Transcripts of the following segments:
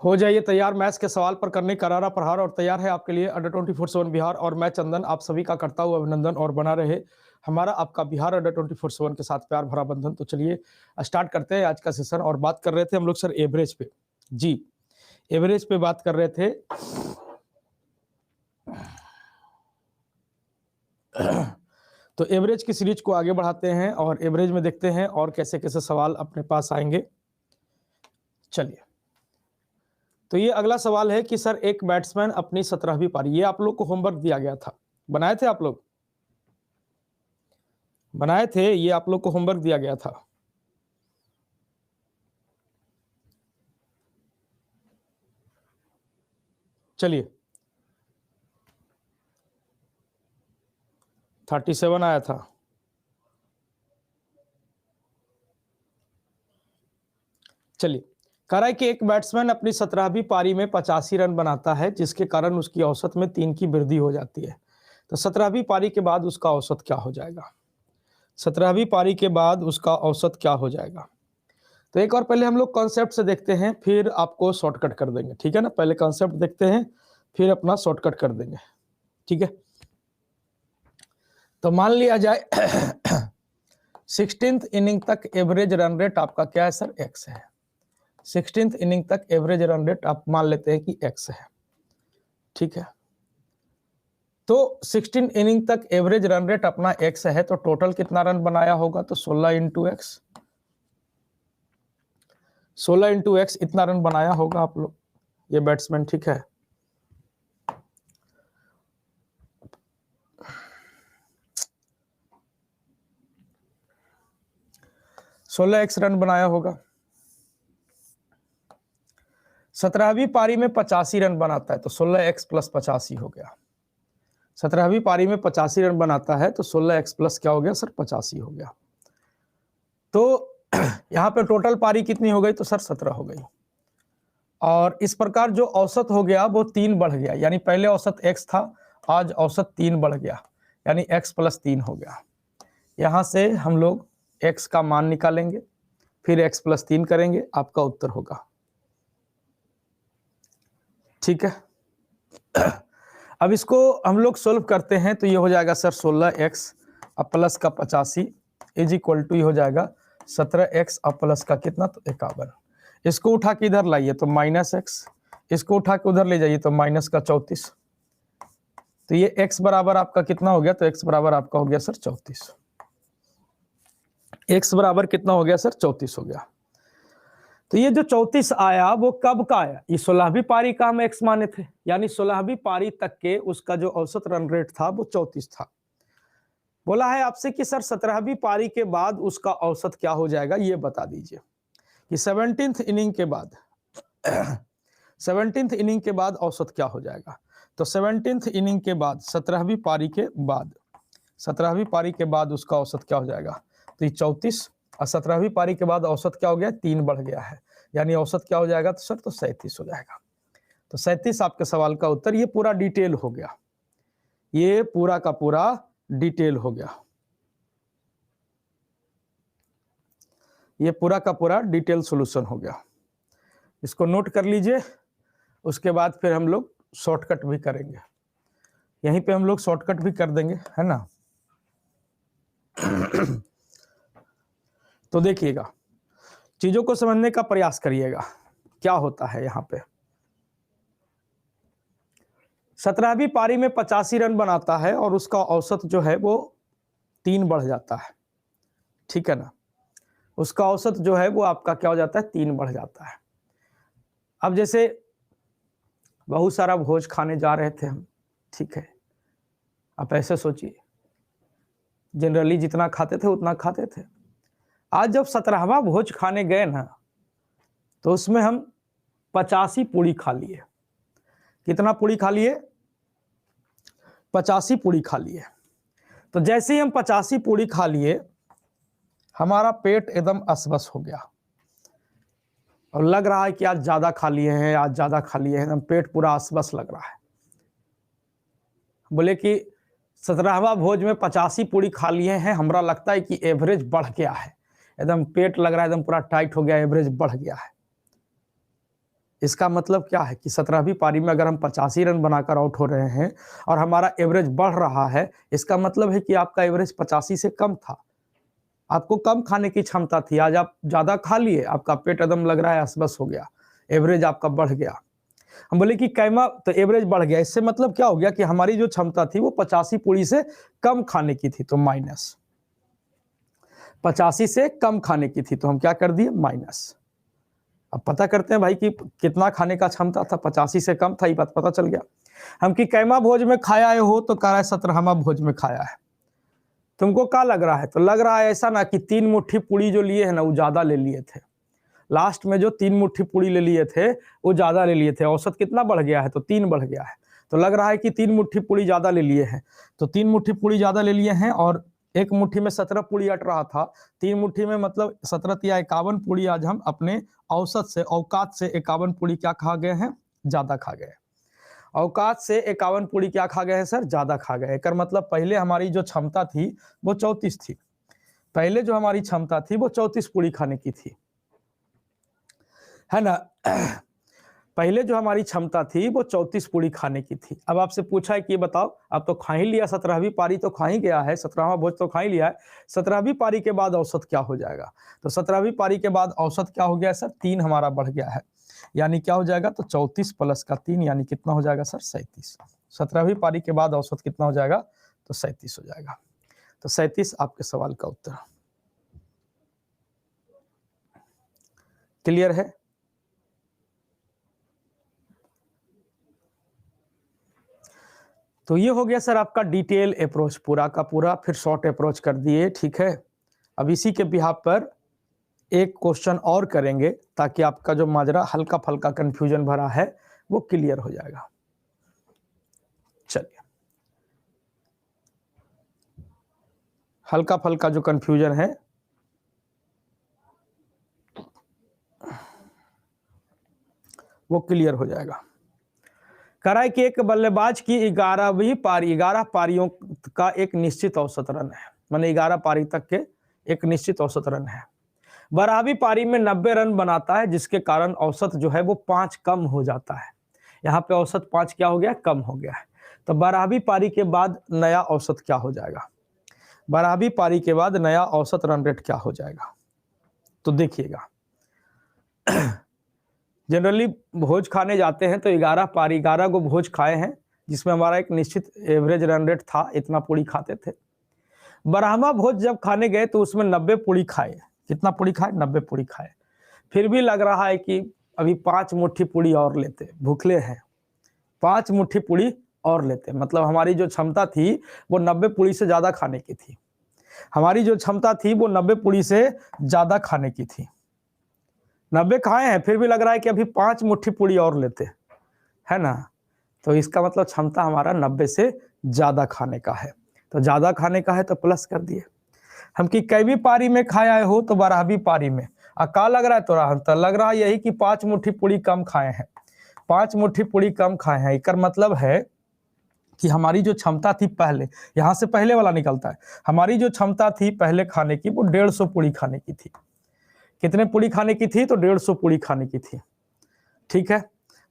हो जाइए तैयार मैच के सवाल पर करने करारा प्रहार और तैयार है आपके लिए अंडर 24/7 बिहार और मैं चंदन आप सभी का करता हूँ अभिनंदन और बना रहे हमारा आपका बिहार अंडर 24/7 के साथ प्यार भरा बंधन। तो चलिए स्टार्ट करते हैं आज का सेशन। और बात कर रहे थे हम लोग सर एवरेज पे। जी एवरेज पे बात कर रहे थे। तो एवरेज की सीरीज को आगे बढ़ाते हैं और एवरेज में देखते हैं और कैसे कैसे सवाल अपने पास आएंगे। चलिए तो ये अगला सवाल है कि सर एक बैट्समैन अपनी 17वीं पारी, ये आप लोग को होमवर्क दिया गया था, बनाए थे आप लोग, बनाए थे, ये आप लोग को होमवर्क दिया गया था। चलिए 37 आया था। चलिए कह रहा है कि एक बैट्समैन अपनी 17वीं पारी में 85 रन बनाता है जिसके कारण उसकी औसत में 3 की वृद्धि हो जाती है। तो 17वीं पारी के बाद उसका औसत क्या हो जाएगा? 17वीं पारी के बाद उसका औसत क्या हो जाएगा? तो एक और पहले हम लोग कॉन्सेप्ट से देखते हैं फिर आपको शॉर्टकट कर देंगे, ठीक है ना। पहले कॉन्सेप्ट देखते हैं फिर अपना शॉर्टकट कर देंगे, ठीक है। तो मान लिया जाए 16th इनिंग तक एवरेज रन रेट आपका क्या है सर? x है। 16th इनिंग तक एवरेज रन रेट आप मान लेते हैं कि x है, ठीक है। तो 16 इनिंग तक एवरेज रन रेट अपना x है, तो टोटल कितना रन बनाया होगा? तो 16 इंटू एक्स, 16 इंटू एक्स इतना रन बनाया होगा आप लोग, ये बैट्समैन, ठीक है। सोलह एक्स रन बनाया होगा। 17वीं पारी में 85 रन बनाता है तो 16x प्लस 85 हो गया। 17वीं पारी में 85 रन बनाता है तो 16x प्लस क्या हो गया सर? 85 हो गया। तो यहाँ पे टोटल पारी कितनी हो गई? तो सर 17 हो गई। और इस प्रकार जो औसत हो गया वो 3 बढ़ गया, यानी पहले औसत x था, आज औसत 3 बढ़ गया, यानी x प्लस 3 हो गया। यहाँ से हम लोग x का मान निकालेंगे, फिर x प्लस 3 करेंगे, आपका उत्तर होगा, ठीक है। अब इसको हम लोग सोल्व करते हैं तो ये हो जाएगा सर 16x अब प्लस का 85 इज इक्वल टू, ये हो जाएगा 17x अब प्लस का कितना? तो 51। इसको उठा के इधर लाइए तो माइनस एक्स, इसको उठा के उधर ले जाइए तो माइनस का 34। तो ये x बराबर आपका कितना हो गया? तो x बराबर आपका हो गया सर 34। x बराबर कितना हो गया सर? 34 हो गया। तो ये जो 34 आया वो कब का आया? ये 16वीं पारी का हम x माने थे, यानी 16वीं पारी तक के उसका जो औसत रन रेट था वो 34 था। बोला है आपसे कि सर 17वीं पारी के बाद उसका औसत क्या हो जाएगा, ये बता दीजिए कि 17th इनिंग के बाद 17th इनिंग के बाद औसत क्या हो जाएगा। तो 17th इनिंग के बाद 17वीं पारी के बाद 17वीं पारी के बाद उसका औसत क्या हो जाएगा? तो ये 34 और 17वीं पारी के बाद औसत क्या हो गया? 3 बढ़ गया है, यानी औसत क्या हो जाएगा? तो सर तो 37 हो जाएगा। तो 37 आपके सवाल का उत्तर। ये पूरा डिटेल हो गया, ये पूरा का पूरा डिटेल हो गया, ये पूरा का पूरा डिटेल सॉल्यूशन हो गया। इसको नोट कर लीजिए, उसके बाद फिर हम लोग शॉर्टकट भी करेंगे, यहीं पे हम लोग शॉर्टकट भी कर देंगे, है ना। तो देखिएगा, चीजों को समझने का प्रयास करिएगा क्या होता है यहाँ पे। 17वीं पारी में 85 रन बनाता है और उसका औसत जो है वो 3 बढ़ जाता है, ठीक है ना। उसका औसत जो है वो आपका क्या हो जाता है? 3 बढ़ जाता है। अब जैसे बहुत सारा भोज खाने जा रहे थे हम, ठीक है। आप ऐसे सोचिए, जनरली जितना खाते थे उतना खाते थे। आज जब 17वां भोज खाने गए ना तो उसमें हम 85 पूड़ी खा लिए। कितना पूड़ी खा लिए? 85 पूड़ी खा लिए। तो जैसे ही हम 85 पूड़ी खा लिए हमारा पेट एकदम असबस हो गया और लग रहा है कि आज ज्यादा खा लिए हैं, आज ज्यादा खा लिए हैं, एकदम पेट पूरा असबस लग रहा है। बोले कि 17वां भोज में 85 पूड़ी खा लिए हैं, हमरा लगता है कि एवरेज बढ़ गया है, एकदम पेट लग रहा है एकदम पूरा टाइट हो गया, एवरेज बढ़ गया है। इसका मतलब क्या है कि 17वीं पारी में अगर हम 85 रन बनाकर आउट हो रहे हैं और हमारा एवरेज बढ़ रहा है, इसका मतलब है कि आपका एवरेज 85 से कम था, आपको कम खाने की क्षमता थी, आज आप ज्यादा खा लिए, आपका पेट एकदम लग रहा है बस हो गया, एवरेज आपका बढ़ गया। हम बोले कि कैमा तो एवरेज बढ़ गया, इससे मतलब क्या हो गया कि हमारी जो क्षमता थी वो 85 पूरी से कम खाने की थी, तो माइनस 85 से कम खाने की थी, तो हम क्या कर दिए माइनस। अब पता करते हैं भाई कि कितना खाने का क्षमता था, 85 से कम था, ये बात पता चल गया। हम कि कैमा भोज में खाया है हो, तो कह रहा है 17वां भोज में खाया है। तुमको क्या लग रहा है? तो लग रहा है ऐसा ना कि 3 मुट्ठी पूरी जो लिए है ना वो ज्यादा ले लिए थे, लास्ट में जो 3 मुट्ठी पूरी ले लिए थे वो ज्यादा ले लिए थे, औसत कितना बढ़ गया है? तो 3 बढ़ गया है, तो लग रहा है कि 3 मुट्ठी पूरी ज्यादा ले लिए हैं, तो 3 मुट्ठी पूरी ज्यादा ले लिए हैं और एक मुट्ठी में 17 पूरी अट रहा था, 3 मुट्ठी में मतलब 17 या 51 पूरी आज हम अपने औसत से औकात से 51 पूरी क्या खा गए हैं? ज्यादा खा गए। औकात से 51 पूरी क्या खा गए हैं सर? ज्यादा खा गए। एक पहले हमारी जो क्षमता थी वो 34 थी, पहले जो हमारी क्षमता थी वो 34 पूरी खाने की थी, है ना। पहले जो हमारी क्षमता थी वो 34 पूरी खाने की थी। अब आपसे पूछा है कि बताओ, अब तो खा ही लिया, 17वीं पारी तो खा ही गया है, 17वां भोज तो खा ही लिया है, 17वीं पारी के बाद औसत क्या हो जाएगा? तो 17वीं पारी के बाद औसत क्या हो गया सर? 3 हमारा बढ़ गया है, यानी क्या हो जाएगा? तो 34 प्लस का 3 यानी कितना हो जाएगा सर? 37। 17वीं पारी के बाद औसत कितना हो जाएगा? तो 37 हो जाएगा। तो 37 आपके सवाल का उत्तर। क्लियर है? तो ये हो गया सर आपका डिटेल अप्रोच, पूरा का पूरा, फिर शॉर्ट अप्रोच कर दिए, ठीक है। अब इसी के बिहाफ पर एक क्वेश्चन और करेंगे ताकि आपका जो माजरा हल्का फल्का कंफ्यूजन भरा है वो क्लियर हो जाएगा। चलिए, हल्का फल्का जो कंफ्यूजन है वो क्लियर हो जाएगा। कह है कि एक बल्लेबाज की 11वीं पारी, 11 पारियों का एक निश्चित औसत रन है, माने 11 पारी तक के एक निश्चित औसत रन है। 12वीं पारी में 90 रन बनाता है, जिसके कारण औसत जो है वो 5 कम हो जाता है। यहाँ पे औसत 5 क्या हो गया? कम हो गया है। तो 12वीं पारी के बाद नया औसत क्या हो जाएगा? 12वीं पारी के बाद नया औसत रन रेट क्या हो जाएगा? तो देखिएगा, जनरली भोज खाने जाते हैं तो 11 पारी, 11 को भोज खाए हैं, जिसमें हमारा एक निश्चित एवरेज रन रेट था, इतना पूरी खाते थे। 12वां भोज जब खाने गए तो उसमें 90 पूरी खाए। कितना पूरी खाए? 90 पूरी खाए। फिर भी लग रहा है कि अभी 5 मुट्ठी पूरी और लेते, भूखले हैं, 5 मुट्ठी पूरी और लेते। मतलब हमारी जो क्षमता थी वो 90 पूरी से ज्यादा खाने की थी, हमारी जो क्षमता थी वो 90 पूरी से ज्यादा खाने की थी। 90 खाए हैं, फिर भी लग रहा है कि अभी 5 मुट्ठी पूरी और लेते, है ना। तो इसका मतलब क्षमता हमारा 90 से ज्यादा खाने का है, तो ज्यादा खाने का है तो प्लस कर दिए। हम कि कैवी पारी में खाया हो? तो 12वीं पारी में। का लग रहा है तो लग रहा है यही कि 5 मुट्ठी पूरी कम खाए हैं, 5 मुट्ठी पूरी कम खाए हैं। एक मतलब है कि हमारी जो क्षमता थी पहले, यहां से पहले वाला निकलता है, हमारी जो क्षमता थी पहले खाने की वो 150 पूरी खाने की थी। कितने पूरी खाने की थी? तो 150 पूरी खाने की थी, ठीक है।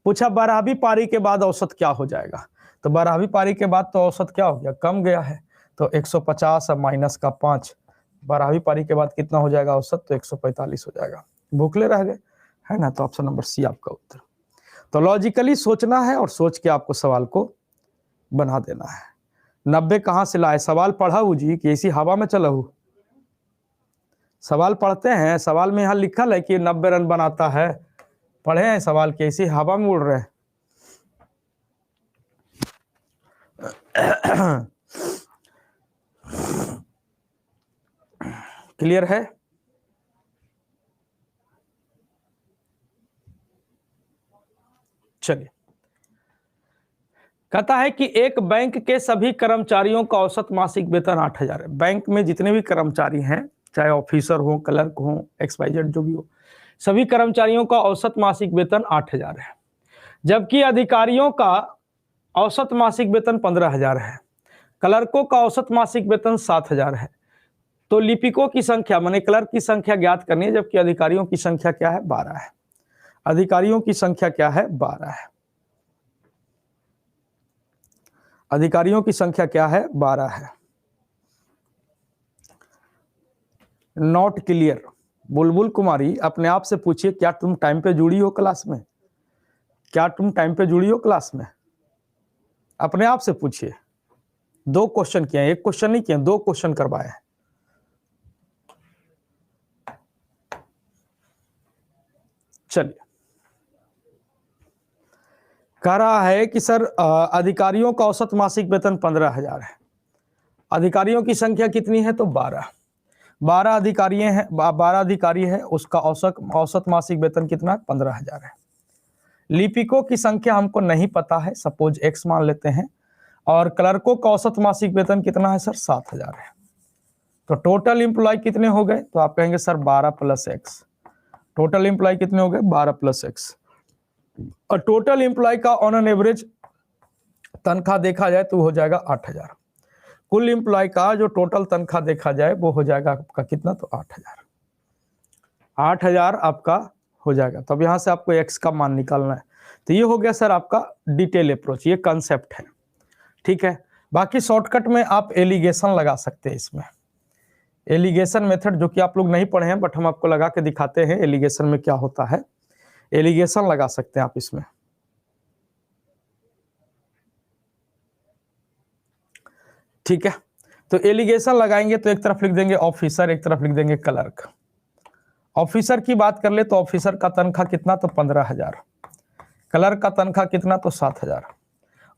पूछा 12वीं पारी के बाद औसत क्या हो जाएगा? तो 12वीं पारी के बाद तो औसत क्या हो गया? कम गया है, तो 150 और माइनस का 5, 12वीं पारी के बाद कितना हो जाएगा औसत? तो 145 हो जाएगा। भूखले रह गए, है ना। तो ऑप्शन नंबर सी आपका उत्तर। तो लॉजिकली सोचना है और सोच के आपको सवाल को बना देना है। 90 कहां से लाए? सवाल पढ़ा हूं जी कि इसी हवा में चला हूं? सवाल पढ़ते हैं, सवाल में यहाँ लिखा है कि 90 रन बनाता है, पढ़े हैं सवाल के? इसी हवा में उड़ रहे हैं। क्लियर है? चलिए, कहता है कि एक बैंक के सभी कर्मचारियों का औसत मासिक वेतन 8,000 है। बैंक में जितने भी कर्मचारी हैं, चाहे ऑफिसर हो, क्लर्क हो, XYZ जो भी हो, सभी कर्मचारियों का औसत मासिक वेतन 8,000 है, जबकि अधिकारियों का औसत मासिक वेतन 15,000 है, क्लर्कों का औसत मासिक वेतन 7,000 है। तो लिपिकों की संख्या माने क्लर्क की संख्या ज्ञात करनी है, जबकि अधिकारियों की संख्या क्या है? 12 है। अधिकारियों की संख्या क्या है? 12 है। अधिकारियों की संख्या क्या है? 12 है। Not clear. बुलबुल कुमारी अपने आप से पूछिए, क्या तुम टाइम पे जुड़ी हो क्लास में? क्या तुम टाइम पे जुड़ी हो क्लास में? अपने आप से पूछिए। 2 क्वेश्चन किए हैं, 1 क्वेश्चन नहीं किए, 2 क्वेश्चन करवाए हैं। चलिए, कह रहा है कि सर अधिकारियों का औसत मासिक वेतन 15,000 है। अधिकारियों की संख्या कितनी है? तो 12। 12 अधिकारी हैं, 12 अधिकारी है, उसका औसत मासिक वेतन कितना है? 15,000 है। लिपिकों की संख्या हमको नहीं पता है, सपोज x मान लेते हैं, और क्लर्कों का औसत मासिक वेतन कितना है सर? 7,000 है। तो टोटल एम्प्लॉय कितने हो गए? तो आप कहेंगे sir 12 plus x। Total employee कितने हो गए? 12 प्लस x। और टोटल एम्प्लॉय का ऑन एन एवरेज तनख्वाह देखा जाए तो हो जाएगा 8,000। कुल एम्प्लॉय का जो टोटल तनख्वाह देखा जाए वो हो जाएगा आपका कितना? तो 8,000। 8,000 आपका हो जाएगा। तो अब यहां से आपको x का मान निकालना है। तो ये हो गया सर आपका डिटेल अप्रोच, ये कंसेप्ट है, ठीक है। बाकी शॉर्टकट में आप एलिगेशन लगा सकते हैं इसमें। एलिगेशन मेथड जो कि आप लोग नहीं पढ़े हैं, बट हम आपको लगा के दिखाते हैं एलिगेशन में क्या होता है। एलिगेशन लगा सकते हैं आप इसमें, ठीक है। तो एलिगेशन लगाएंगे तो एक तरफ लिख देंगे ऑफिसर, एक तरफ लिख देंगे क्लर्क। ऑफिसर की बात कर ले तो ऑफिसर का तनख्वाह कितना? तो 15,000। क्लर्क का तनख्वाह कितना? तो 7,000।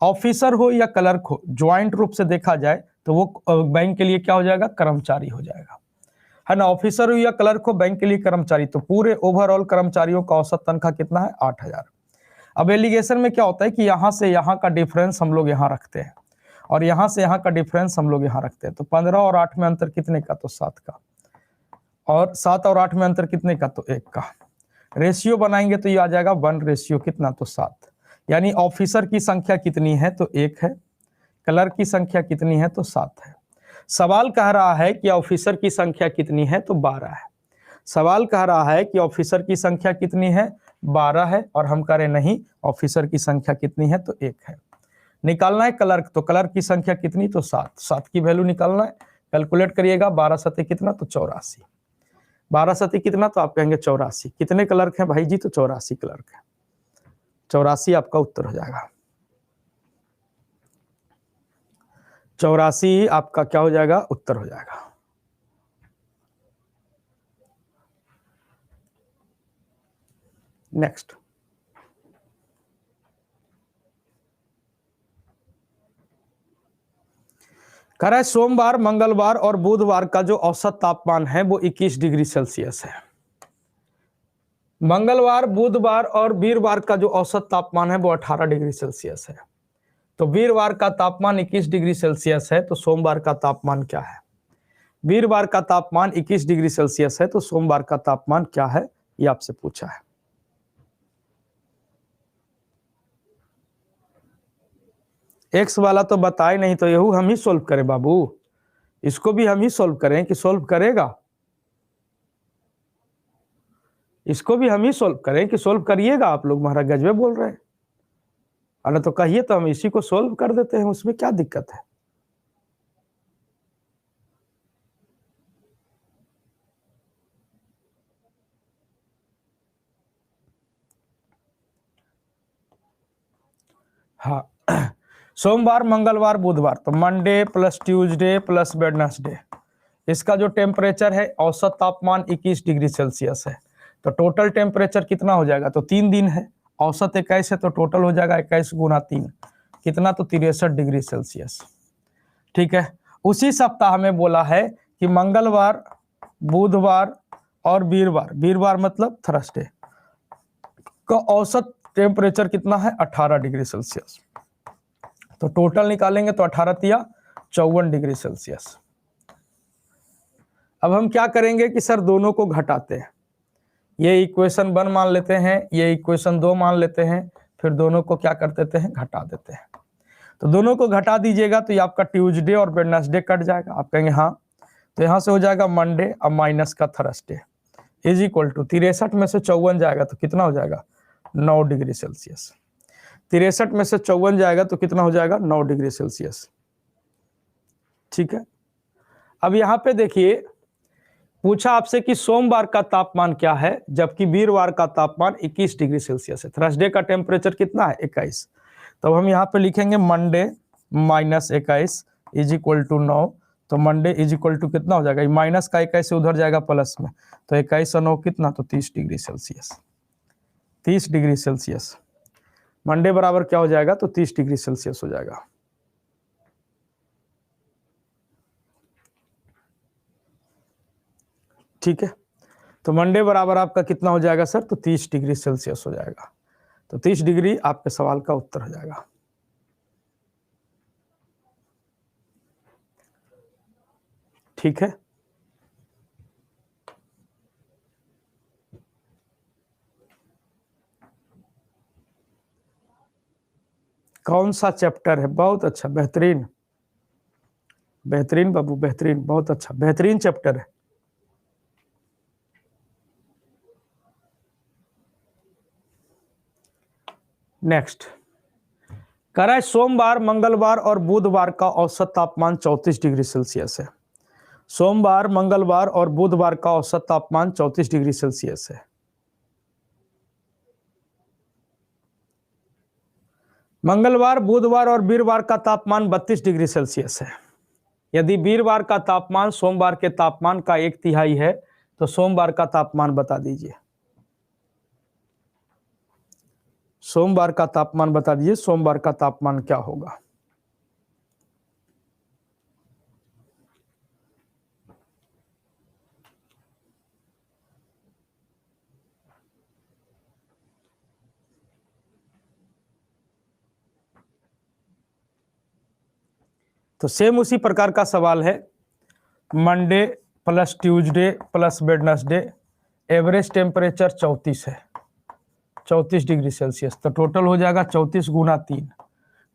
ऑफिसर हो या क्लर्क हो, ज्वाइंट रूप से देखा जाए तो वो बैंक के लिए क्या हो जाएगा? कर्मचारी हो जाएगा, है ना। ऑफिसर हो या क्लर्क हो, बैंक के लिए कर्मचारी। तो पूरे ओवरऑल कर्मचारियों का औसत तनख्वाह कितना है? 8,000। अब एलिगेशन में क्या होता है कि यहां से यहां का डिफरेंस हम लोग यहां रखते हैं, और यहां से यहां का डिफरेंस हम लोग यहां रखते हैं। तो 15 और 8 में अंतर कितने का? तो 7 का। और 7 और 8 में अंतर कितने का? तो 1 का। रेशियो बनाएंगे तो ये आ जाएगा 1 रेशियो कितना? तो 7। यानी ऑफिसर की संख्या कितनी है? तो 1 है। क्लर्क की संख्या कितनी है? तो 7 है। सवाल कह रहा है कि ऑफिसर की संख्या कितनी है? तो 12 है। सवाल कह रहा है कि ऑफिसर की संख्या कितनी है? 12 है। और हम कह रहे नहीं, ऑफिसर की संख्या कितनी है? तो 1 है। निकालना है क्लर्क, तो क्लर्क की संख्या कितनी? तो 7। 7 की वैल्यू निकालना है, कैलकुलेट करिएगा। 12 सते कितना? तो 84। 12 सते कितना? तो आप कहेंगे 84। कितने क्लर्क हैं भाई जी? तो 84 क्लर्क है। 84 आपका उत्तर हो जाएगा। 84 आपका क्या हो जाएगा? उत्तर हो जाएगा। नेक्स्ट, कह रहा है सोमवार, मंगलवार और बुधवार का जो औसत तापमान है वो 21 डिग्री सेल्सियस है। मंगलवार, बुधवार और वीरवार का जो औसत तापमान है वो 18 डिग्री सेल्सियस है। तो वीरवार का तापमान 21 डिग्री सेल्सियस है, तो सोमवार का तापमान क्या है? वीरवार का तापमान 21 डिग्री सेल्सियस है, तो सोमवार का तापमान क्या है? ये आपसे पूछा है। एक्स वाला तो बताए नहीं, तो यहू हम ही सोल्व करें बाबू। इसको भी हम ही सोल्व करें कि सोल्व करेगा? इसको भी हम ही सोल्व करें कि सोल्व करिएगा? आप लोग महाराज गजबे बोल रहे हैं। अरे तो कहिए तो हम इसी को सोल्व कर देते हैं, उसमें क्या दिक्कत है? हाँ, सोमवार, मंगलवार, बुधवार, तो Monday plus Tuesday plus Wednesday, इसका जो टेम्परेचर है औसत तापमान 21 डिग्री सेल्सियस है। तो टोटल टेम्परेचर कितना हो जाएगा? तो 3 दिन है, औसत 21 है, तो टोटल हो जाएगा 21 गुना 3 कितना? तो 63 डिग्री सेल्सियस, ठीक है। उसी सप्ताह में बोला है कि मंगलवार, बुधवार और वीरवार, वीरवार मतलब थर्सडे का औसत टेम्परेचर कितना है? 18 डिग्री सेल्सियस। तो टोटल निकालेंगे तो 18 तिया 54 डिग्री सेल्सियस। अब हम क्या करेंगे कि सर दोनों को घटाते हैं। ये इक्वेशन 1 मान लेते हैं, ये इक्वेशन 2 मान लेते हैं, फिर दोनों को क्या कर देते हैं? घटा देते हैं। तो दोनों को घटा दीजिएगा तो ये आपका ट्यूसडे और वेडनेसडे कट जाएगा। आप कहेंगे हाँ, तो यहाँ से हो जाएगा मंडे और माइनस का थर्सडे इज इक्वल टू 63 में से 54 जाएगा तो कितना हो जाएगा? 9 डिग्री सेल्सियस। 63 में से 54 जाएगा तो कितना हो जाएगा? 9 डिग्री सेल्सियस। ठीक है, अब यहां पे देखिए पूछा आपसे कि सोमवार का तापमान क्या है, जबकि वीरवार का तापमान 21 डिग्री सेल्सियस है। थर्सडे का टेम्परेचर कितना है? 21। तो हम यहाँ पे लिखेंगे मंडे -21 इज इक्वल टू 9। तो मंडे इज इक्वल टू कितना हो जाएगा? माइनस का 21 से उधर जाएगा प्लस में, तो 21 और 9 कितना? तो 30 degree Celsius. 30 degree Celsius Monday बराबर क्या हो जाएगा? तो 30 डिग्री सेल्सियस हो जाएगा। ठीक है, तो मंडे बराबर आपका कितना हो जाएगा सर? तो 30 डिग्री सेल्सियस हो जाएगा। तो 30 डिग्री आपके सवाल का उत्तर हो जाएगा। ठीक है, कौन सा चैप्टर है? बहुत अच्छा, बेहतरीन बेहतरीन बाबू, बेहतरीन, बहुत अच्छा, बेहतरीन चैप्टर है। नेक्स्ट कह रहा है सोमवार, मंगलवार और बुधवार का औसत तापमान 34 डिग्री सेल्सियस है। सोमवार, मंगलवार और बुधवार का औसत तापमान 34 डिग्री सेल्सियस है। मंगलवार, बुधवार और वीरवार का तापमान 32 डिग्री सेल्सियस है। यदि वीरवार का तापमान सोमवार के तापमान का 1/3 है तो सोमवार का तापमान बता दीजिए। सोमवार का तापमान बता दीजिए, सोमवार का तापमान क्या होगा? तो सेम उसी प्रकार का सवाल है। Monday plus Tuesday plus Wednesday, average temperature 34 है, 34 डिग्री सेल्सियस। तो टोटल हो जाएगा 34 गुना 3,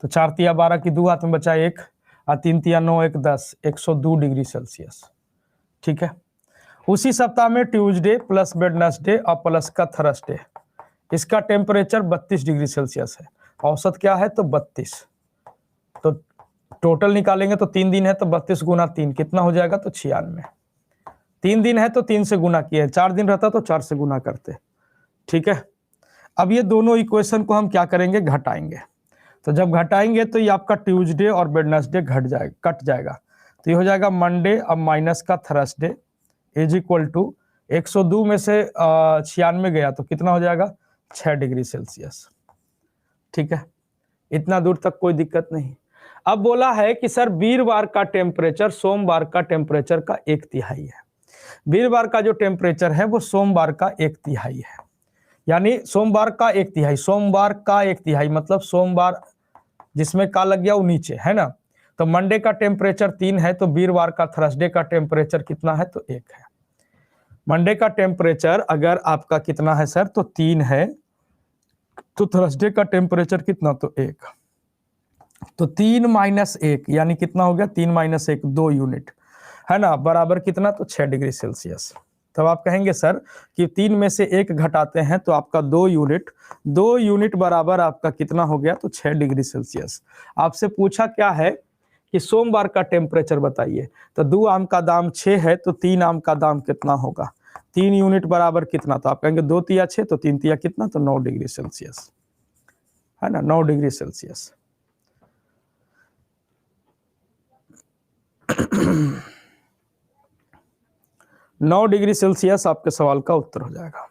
तो 4 तिया 12 की 2 हाथ में बचा 1 और 3 तिया 9 1 10, 102 डिग्री सेल्सियस। ठीक है, उसी सप्ताह में ट्यूसडे प्लस वेडनेसडे और प्लस का थर्सडे, इसका टेम्परेचर 32 डिग्री सेल्सियस है। औसत क्या है? तो 32। तो टोटल निकालेंगे तो 3 दिन है तो 32 गुना 3 कितना हो जाएगा? तो 96। 3 दिन है तो 3 से गुना किए, 4 दिन रहता तो 4 से गुना करते। ठीक है, अब ये दोनों इक्वेशन को हम क्या करेंगे? घटाएंगे। तो जब घटाएंगे तो ये आपका ट्यूसडे और वेडनेसडे घट जाएगा, कट जाएगा। तो ये हो जाएगा मंडे अब माइनस का थर्सडे इज इक्वल टू 102 में से 96 गया तो कितना हो जाएगा? 6 डिग्री सेल्सियस। ठीक है, इतना दूर तक कोई दिक्कत नहीं। अब बोला है कि सर वीरवार का टेम्परेचर सोमवार का टेम्परेचर का 1/3 है। वीरवार का जो टेम्परेचर है वो सोमवार का 1/3 है, यानी सोमवार का 1/3, सोमवार का 1/3 मतलब सोमवार जिसमें का लग गया वो नीचे है ना। तो मंडे का टेम्परेचर 3 है तो वीरवार का थर्सडे का टेम्परेचर कितना है? तो 1 है। मंडे का टेम्परेचर अगर आपका कितना है सर? तो 3 है, तो थर्सडे का टेम्परेचर कितना? तो 1। तो 3 - 1 यानी कितना हो गया? 3 - 1 2 यूनिट है ना, बराबर कितना? तो 6 डिग्री सेल्सियस। तब आप कहेंगे सर कि 3 में से 1 घटाते हैं तो आपका 2 यूनिट, 2 यूनिट बराबर आपका कितना हो गया? तो 6 डिग्री सेल्सियस। आपसे पूछा क्या है कि सोमवार का टेम्परेचर बताइए। तो 2 आम का दाम 6 है तो 3 आम का दाम कितना होगा? 3 यूनिट बराबर कितना? तो आप कहेंगे 2 तिया 6 तो 3 तिया कितना? तो 9 डिग्री सेल्सियस है ना, 9 डिग्री सेल्सियस। 9 डिग्री सेल्सियस आपके सवाल का उत्तर हो जाएगा।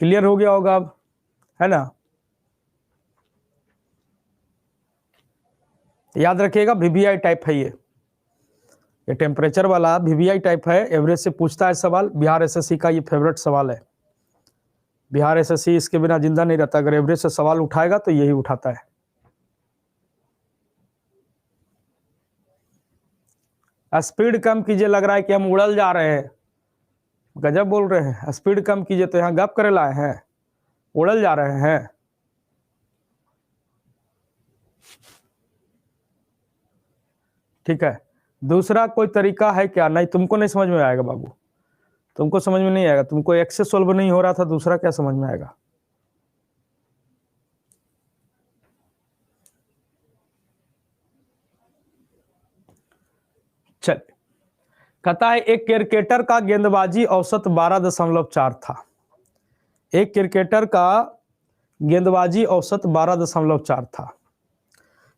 क्लियर हो गया होगा अब, है ना? याद रखिएगा वीवीआई टाइप है ये टेम्परेचर वाला वीवीआई टाइप है। एवरेज से पूछता है सवाल, बिहार एसएससी का ये फेवरेट सवाल है। बिहार एसएससी इसके बिना जिंदा नहीं रहता, अगर एवरेज से सवाल उठाएगा तो यही उठाता है। स्पीड कम कीजिए, लग रहा है कि हम उड़ल जा रहे हैं। गजब बोल रहे हैं, स्पीड कम कीजिए, तो यहाँ गप करे लाए हैं, उड़ल जा रहे हैं। ठीक है। दूसरा कोई तरीका है क्या? नहीं, तुमको नहीं समझ में आएगा बाबू, तुमको समझ में नहीं आएगा, तुमको x से सोल्व नहीं हो रहा था, दूसरा क्या समझ में आएगा? चल, कहता है एक क्रिकेटर का गेंदबाजी औसत 12.4 था। एक क्रिकेटर का गेंदबाजी औसत 12.4 था।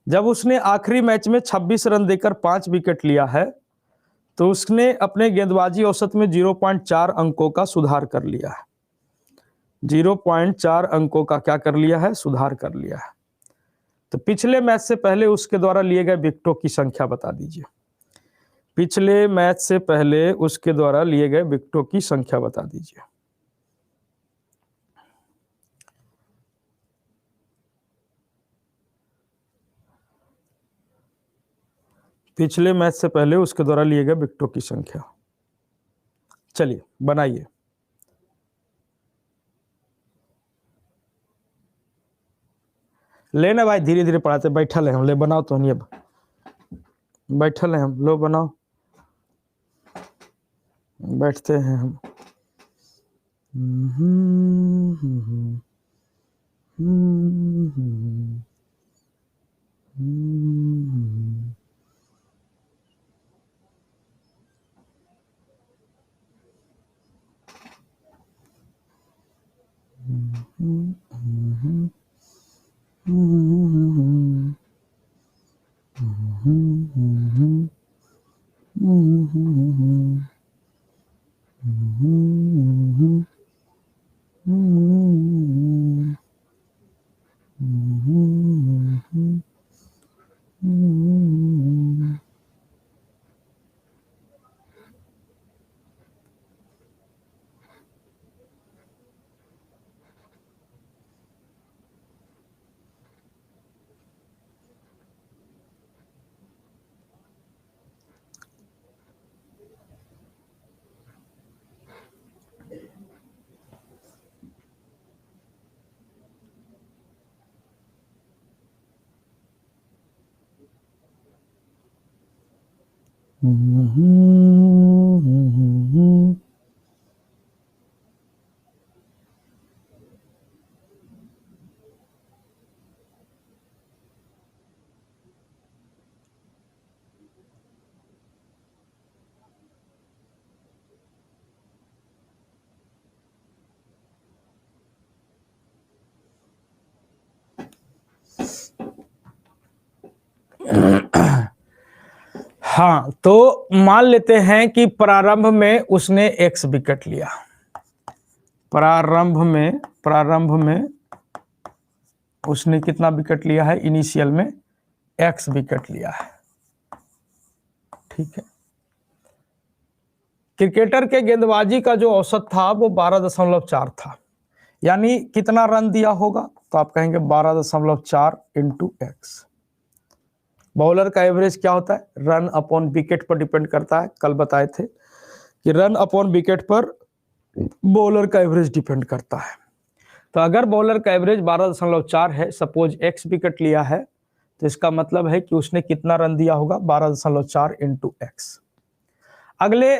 जब उसने आखिरी मैच में 26 रन देकर 5 विकेट लिया है, तो उसने अपने गेंदबाजी औसत में 0.4 अंकों का सुधार कर लिया है। 0.4 अंकों का क्या कर लिया है? सुधार कर लिया है। तो पिछले मैच से पहले उसके द्वारा लिए गए विकेटों की संख्या बता दीजिए। पिछले मैच से पहले उसके द्वारा लिए गए विकेटों की संख्या बता दीजिए। पिछले मैच से पहले उसके द्वारा लिए गए विकेटों की संख्या, चलिए बनाइए। लेना भाई, धीरे धीरे पढ़ाते, बैठल है हम, ले बनाओ तो नहीं, अब बैठल है हम, लो बनाओ, बैठते हैं हम। हाँ, तो मान लेते हैं कि प्रारंभ में उसने x विकेट लिया। प्रारंभ में उसने कितना विकेट लिया है? इनिशियल में x विकेट लिया है। ठीक है। क्रिकेटर के गेंदबाजी का जो औसत था वो 12.4 था, यानी कितना रन दिया होगा? तो आप कहेंगे 12.4 इंटू एक्स। बॉलर का एवरेज क्या होता है? रन अपॉन विकेट पर डिपेंड करता है। कल बताए थे कि रन अपॉन विकेट पर बॉलर का एवरेज डिपेंड करता है। तो अगर बॉलर का एवरेज 12.4 है, सपोज x विकेट लिया है, तो इसका मतलब है कि उसने कितना रन दिया होगा? 12.4 इंटू एक्स। अगले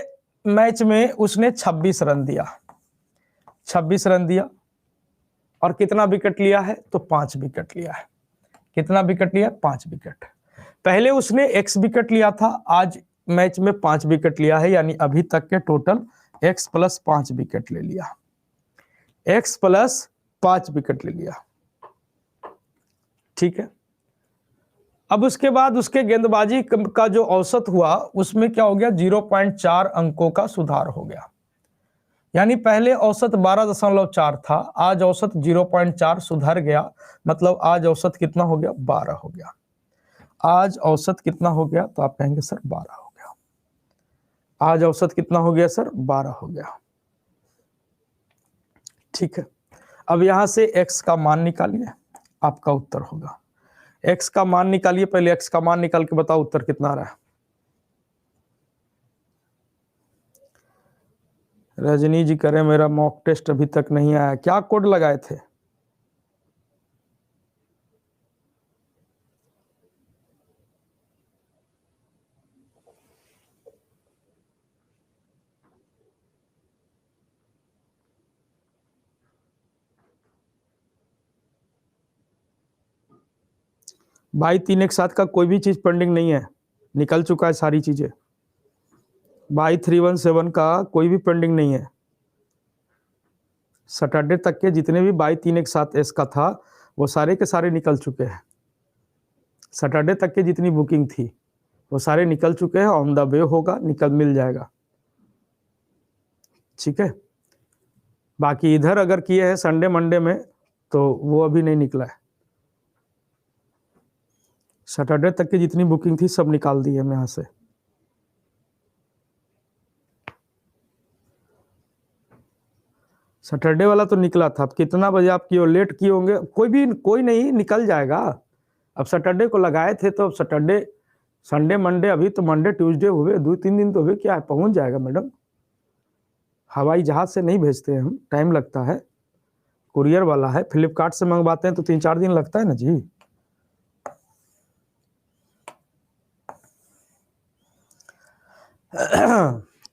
मैच में उसने 26 रन दिया, 26 रन दिया, और कितना विकेट लिया है? तो 5 विकेट लिया है। कितना विकेट लिया? 5 विकेट। पहले उसने x विकेट लिया था, आज मैच में 5 विकेट लिया है, यानी अभी तक के टोटल x प्लस 5 विकेट ले लिया। x प्लस 5 विकेट ले लिया। ठीक है। अब उसके बाद उसके गेंदबाजी का जो औसत हुआ उसमें क्या हो गया? 0.4 अंकों का सुधार हो गया। यानी पहले औसत 12.4 था, आज औसत 0.4 सुधर गया। मतलब आज औसत कितना हो गया? 12 हो गया। आज औसत कितना हो गया? तो आप कहेंगे सर 12 हो गया। आज औसत कितना हो गया सर? 12 हो गया। ठीक है। अब यहां से x का मान निकालिए, आपका उत्तर होगा। x का मान निकालिए, पहले x का मान निकाल के बताओ उत्तर कितना आ रहा है। रजनी जी करें मेरा मॉक टेस्ट अभी तक नहीं आया, क्या कोड लगाए थे? बाई 3 एक साथ का कोई भी चीज पेंडिंग नहीं है, निकल चुका है सारी चीजें। बाई 317 का कोई भी पेंडिंग नहीं है। सैटरडे तक के जितने भी बाई 3 एक साथ एस का था वो सारे के सारे निकल चुके हैं। सैटरडे तक की जितनी बुकिंग थी वो सारे निकल चुके हैं, ऑन द वे होगा, मिल जाएगा। ठीक है, बाकी इधर अगर किए हैं संडे मंडे में तो वो अभी नहीं निकला है। सैटरडे तक की जितनी बुकिंग थी सब निकाल दी है हम यहाँ से। सैटरडे वाला तो निकला था, अब कितना बजे आप किए, लेट किए होंगे, कोई नहीं, निकल जाएगा। अब सैटरडे को लगाए थे तो अब सैटरडे संडे मंडे, अभी तो मंडे ट्यूसडे हुए, 2-3 दिन तो हुए, क्या है, पहुंच जाएगा मैडम। हवाई जहाज से नहीं भेजते हैं हम, टाइम लगता है, कुरियर वाला है, फ्लिपकार्ट से मंगवाते हैं तो 3-4 दिन लगता है ना जी।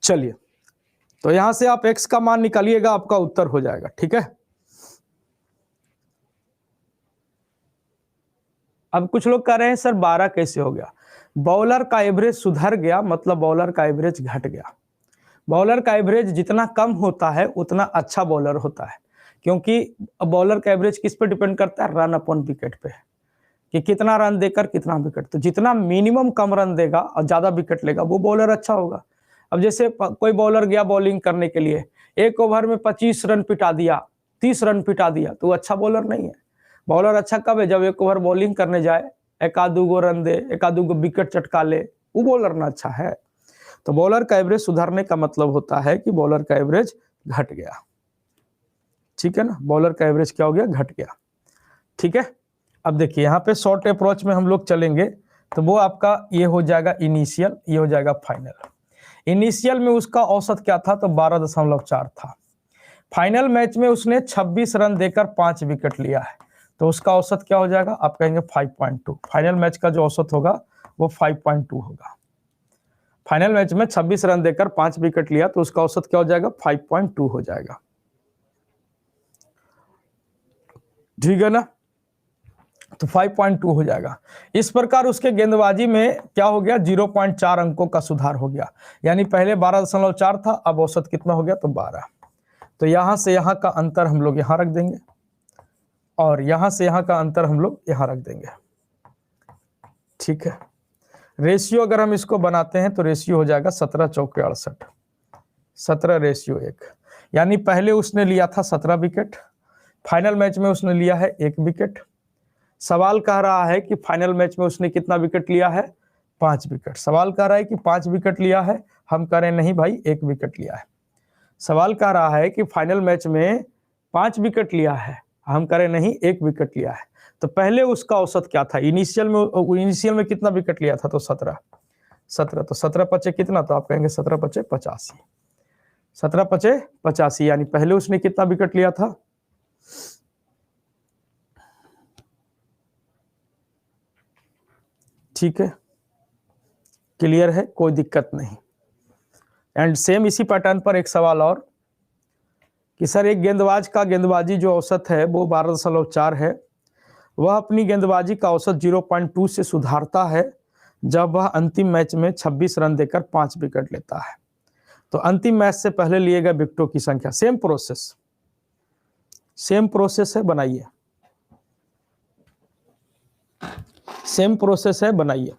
चलिए, तो यहां से आप x का मान निकालिएगा, आपका उत्तर हो जाएगा। ठीक है, अब कुछ लोग कह रहे हैं सर 12 कैसे हो गया। बॉलर का एवरेज सुधर गया, मतलब बॉलर का एवरेज घट गया। बॉलर का एवरेज जितना कम होता है उतना अच्छा बॉलर होता है, क्योंकि बॉलर का एवरेज किस पे डिपेंड करता है, रन अपॉन विकेट पे, कि कितना रन देकर कितना विकेट। तो जितना मिनिमम कम रन देगा और ज्यादा विकेट लेगा वो बॉलर अच्छा होगा। अब जैसे कोई बॉलर गया बॉलिंग करने के लिए, एक ओवर में 25 रन पिटा दिया, 30 रन पिटा दिया, तो अच्छा बॉलर नहीं है। बॉलर अच्छा कब है, जब एक ओवर बॉलिंग करने जाए, एक आध दो रन दे, एक आध दो विकेट चटका ले, वो बॉलर ना अच्छा है। तो बॉलर का एवरेज सुधारने का मतलब होता है कि बॉलर का एवरेज घट गया। ठीक है ना, बॉलर का एवरेज क्या हो गया, घट गया। ठीक है, अब देखिए यहाँ पे शॉर्ट अप्रोच में हम लोग चलेंगे तो वो आपका ये हो जाएगा इनिशियल, ये हो जाएगा फाइनल। इनिशियल में उसका औसत क्या था, तो 12.4 था। फाइनल मैच में उसने 26 रन देकर 5 विकेट लिया है, तो उसका औसत क्या हो जाएगा, आप कहेंगे 5.2। फाइनल मैच का जो औसत होगा वो 5.2 होगा। फाइनल मैच में 26 रन देकर 5 विकेट लिया तो उसका औसत क्या हो जाएगा, 5.2 हो जाएगा। ठीक है ना, तो 5.2 हो जाएगा। इस प्रकार उसके गेंदबाजी में क्या हो गया, 0.4 अंकों का सुधार हो गया। यानी पहले 12.4 था, अब औसत कितना हो गया, तो 12। तो यहां से यहां का अंतर हम लोग यहां रख देंगे और यहां से यहां का अंतर हम लोग यहां रख देंगे। ठीक है, रेशियो अगर हम इसको बनाते हैं तो रेशियो हो जाएगा 17 चौके 68, 17:1। यानी पहले उसने लिया था 17 विकेट, फाइनल मैच में उसने लिया है 1 विकेट। सवाल कह रहा है कि फाइनल मैच में उसने कितना विकेट लिया है, 5 विकेट। सवाल कह रहा है कि 5 विकेट लिया है, हम कह रहे हैं नहीं भाई 1 विकेट लिया है। सवाल कह रहा है कि फाइनल मैच में 5 विकेट लिया है, हम कह रहे नहीं 1 विकेट लिया है। तो पहले उसका औसत क्या था, इनिशियल में कितना विकेट लिया था, तो 17। तो 17 पचे कितना, तो आप कहेंगे 17 पचे 85। 17 पचे 85, यानी पहले उसने कितना विकेट लिया था, ठीक है, क्लियर है, कोई दिक्कत नहीं। एंड सेम इसी पैटर्न पर एक सवाल और कि सर एक गेंदबाज का गेंदबाजी जो औसत है वो 12.4 है, वह अपनी गेंदबाजी का औसत 0.2 से सुधारता है जब वह अंतिम मैच में 26 रन देकर 5 विकेट लेता है। तो अंतिम मैच से पहले लिए गए विकेटों की संख्या, सेम प्रोसेस है, बनाइए, सेम प्रोसेस है, बनाइए।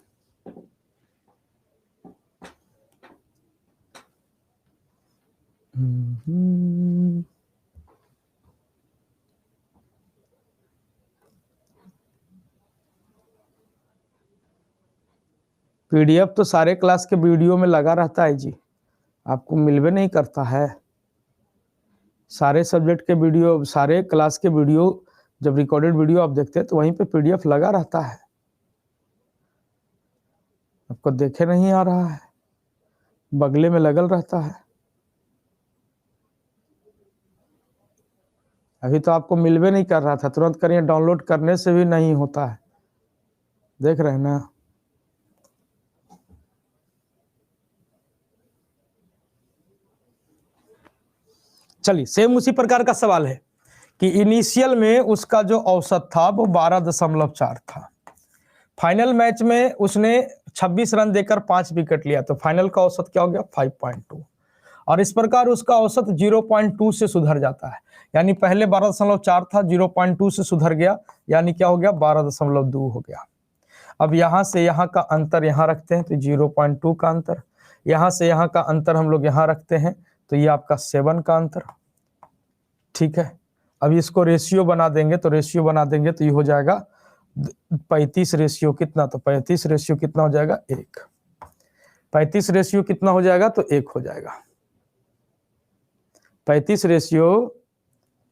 पीडीएफ तो सारे क्लास के वीडियो में लगा रहता है जी, आपको मिलवे नहीं करता है। सारे सब्जेक्ट के वीडियो, सारे क्लास के वीडियो, जब रिकॉर्डेड वीडियो आप देखते हैं तो वहीं पे पीडीएफ लगा रहता है, आपको देखे नहीं आ रहा है, बगले में लगल रहता है। अभी तो आपको मिलवे नहीं कर रहा था, तुरंत करिए, डाउनलोड करने से भी नहीं होता है, देख रहे हैं ना। चलिए, सेम उसी प्रकार का सवाल है कि इनिशियल में उसका जो औसत था वो 12.4 था, फाइनल मैच में उसने 26 रन देकर 5 विकेट लिया, तो फाइनल का औसत क्या हो गया 5.2। और इस प्रकार उसका औसत 0.2 से सुधर जाता है, यानी पहले 12.4 था, 0.2 से सुधर गया, यानी क्या हो गया 12.2 हो गया। अब यहां से यहां का अंतर यहां रखते हैं तो 0.2 का अंतर, यहां से यहां का अंतर हम लोग यहां रखते हैं तो ये आपका 7 का अंतर। ठीक है, अब इसको रेशियो बना देंगे तो ये हो जाएगा 35 रेशियो कितना, तो 35 रेशियो कितना हो जाएगा 1। 35 रेशियो कितना हो जाएगा तो 1 हो जाएगा, 35 रेशियो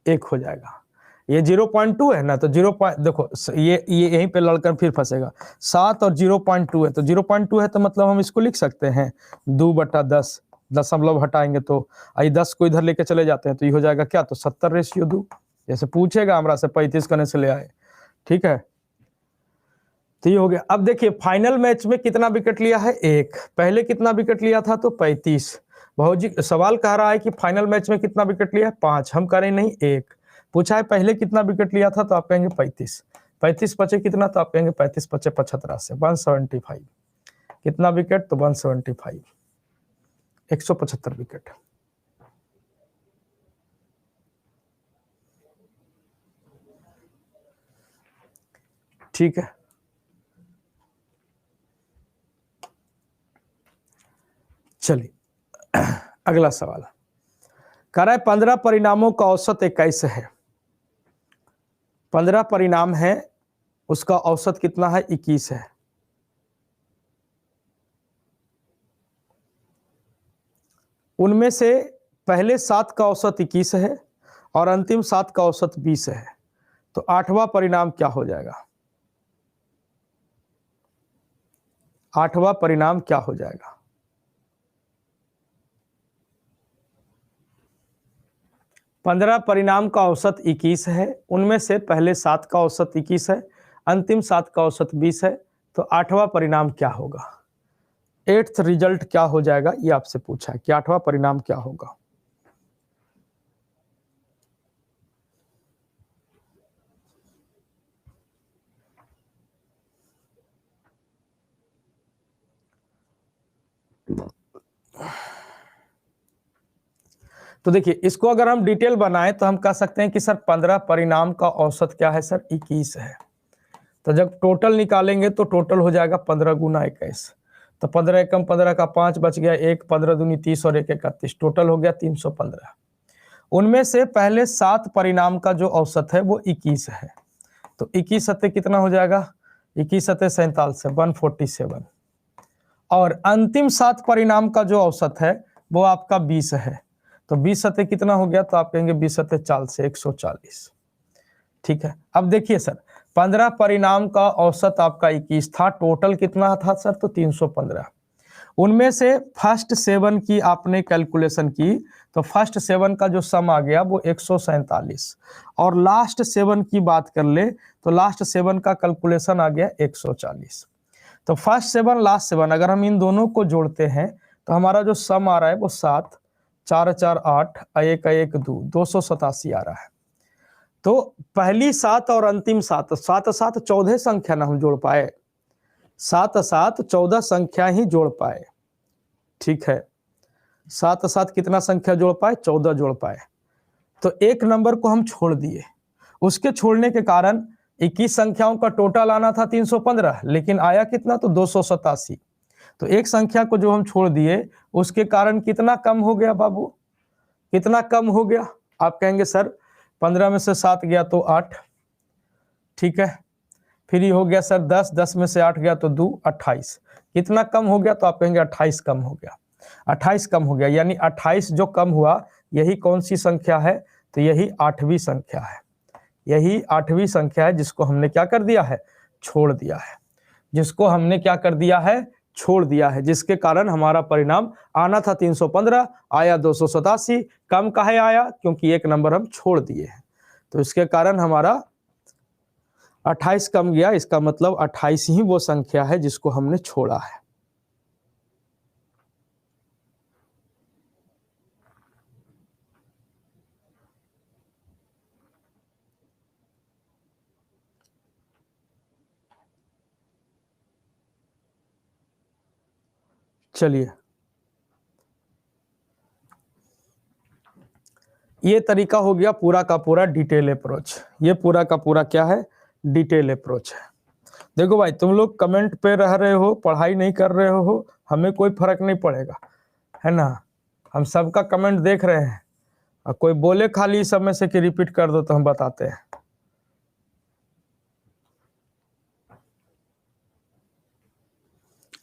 1 हो जाएगा। ये 0.2 है ना, तो 0. देखो ये यहीं पे लड़कर फिर फंसेगा। 7 और 0.2 है, तो 0.2 है तो मतलब हम इसको लिख सकते हैं 2/10, दशमलव हटाएंगे तो आई 10 को इधर लेके चले जाते हैं तो ये हो जाएगा क्या, तो 70 रेशियो 2। जैसे पूछेगा हमरा से 35 करने से ले आए, ठीक है, तो ये हो गया। अब देखिए फाइनल मैच में कितना विकेट लिया है 1, पहले कितना विकेट लिया था तो 35। भाजी सवाल कह रहा है कि फाइनल मैच में कितना विकेट लिया है 5, हम करें नहीं 1। पूछा है पहले कितना विकेट लिया था तो आप कहेंगे 35, 35 बचे कितना, तो आप कहेंगे 35 बचे 75 से 175। कितना विकेट, तो 175, 175 विकेट। ठीक है, चलिए अगला सवाल कह रहा है 15 परिणामों का औसत 21 है। 15 परिणाम है, उसका औसत कितना है 21 है। उनमें से पहले 7 का औसत 21 है और अंतिम 7 का औसत 20 है, तो 8वां परिणाम क्या हो जाएगा, 8वां परिणाम क्या हो जाएगा। पंद्रह परिणाम का औसत 21 है, उनमें से पहले 7 का औसत 21 है, अंतिम 7 का औसत 20 है, तो 8वां परिणाम क्या होगा, 8th रिजल्ट क्या हो जाएगा, ये आपसे पूछा है कि 8वां परिणाम क्या होगा। तो देखिए इसको अगर हम डिटेल बनाएं तो हम कह सकते हैं कि सर 15 परिणाम का औसत क्या है सर 21 है। तो जब टोटल निकालेंगे तो टोटल हो जाएगा 15 गुना 21, तो 15 एकम 15 का 5 बच गया, 1 15 दूनी 30 और 1 31, टोटल हो गया 315। उनमें से पहले 7 परिणाम का जो औसत है वो 21 है, तो 21 सत्ते कितना हो जाएगा, 21 सत्ते 47 है 147। और अंतिम 7 परिणाम का जो औसत है वो आपका 20 है, तो 20 सत्ते कितना हो गया, तो आप कहेंगे 20 सत्ते 40 से 140। ठीक है, अब देखिए सर 15 परिणाम का औसत आपका 21 था, टोटल कितना था सर, तो 315। उनमें से फर्स्ट 7 की आपने कैलकुलेशन की तो फर्स्ट 7 का जो सम आ गया वो 147, और लास्ट 7 की बात कर ले तो लास्ट 7 का कैलकुलेशन आ गया 140। तो फर्स्ट 7 लास्ट 7 अगर हम इन दोनों को जोड़ते हैं तो हमारा जो सम आ रहा है वो 7 4 4 8 1 1 2 287 आ रहा है। तो पहली 7 और अंतिम 7, 7 7 14 संख्या ना हम जोड़ पाए, 7 7 14 संख्या ही जोड़ पाए। ठीक है, 7 7 कितना संख्या जोड़ पाए, 14 जोड़ पाए। तो एक नंबर को हम छोड़ दिए, उसके छोड़ने के कारण 21 संख्याओं का टोटल आना था 315, लेकिन आया कितना, तो 287। तो एक संख्या को जो हम छोड़ दिए उसके कारण कितना कम हो गया बाबू, कितना कम हो गया, आप कहेंगे सर 15 में से 7 गया तो 8। ठीक है, फिर ये हो गया सर 10, 10 में से 8 गया तो 2 28। कितना कम हो गया, तो आप कहेंगे 28 कम हो गया, 28 कम हो गया, यानी 28 जो कम हुआ यही कौन सी संख्या है, तो यही 8वीं संख्या है। यही 8वीं संख्या है जिसको हमने क्या कर दिया है, छोड़ दिया है, जिसको हमने क्या कर दिया है, छोड़ दिया है, जिसके कारण हमारा परिणाम आना था 315, आया 287। कम काहे आया, क्योंकि एक नंबर हम छोड़ दिए हैं, तो इसके कारण हमारा 28 कम गया। इसका मतलब 28 ही वो संख्या है जिसको हमने छोड़ा है। चलिए, ये तरीका हो गया पूरा का पूरा डिटेल अप्रोच। ये पूरा का पूरा क्या है, डिटेल अप्रोच है। देखो भाई, तुम लोग कमेंट पे रह रहे हो, पढ़ाई नहीं कर रहे हो, हमें कोई फर्क नहीं पड़ेगा, है ना। हम सबका कमेंट देख रहे हैं, और कोई बोले खाली इस समय से कि रिपीट कर दो तो हम बताते हैं।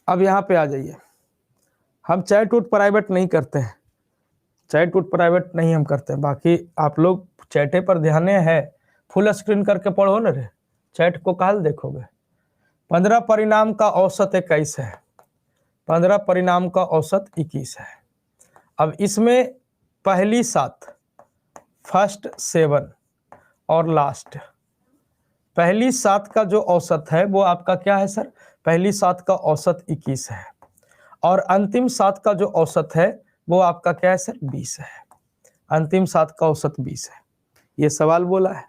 अब यहाँ पे आ जाइए, हम चैट उट प्राइवेट नहीं करते हैं, चैट उट प्राइवेट नहीं हम करते हैं। बाकी आप लोग चैटे पर ध्यान है, फुल स्क्रीन करके पढ़ो ना रे, चैट को काल देखोगे। 15 परिणाम का औसत 21 है, 15 परिणाम का औसत 21 है। अब इसमें पहली 7, फर्स्ट 7 और लास्ट, पहली 7 का जो औसत है वो आपका क्या है सर, पहली 7 का औसत 21 है, और अंतिम 7 का जो औसत है वो आपका क्या है सर, 20 है। अंतिम 7 का औसत 20 है, ये सवाल बोला है।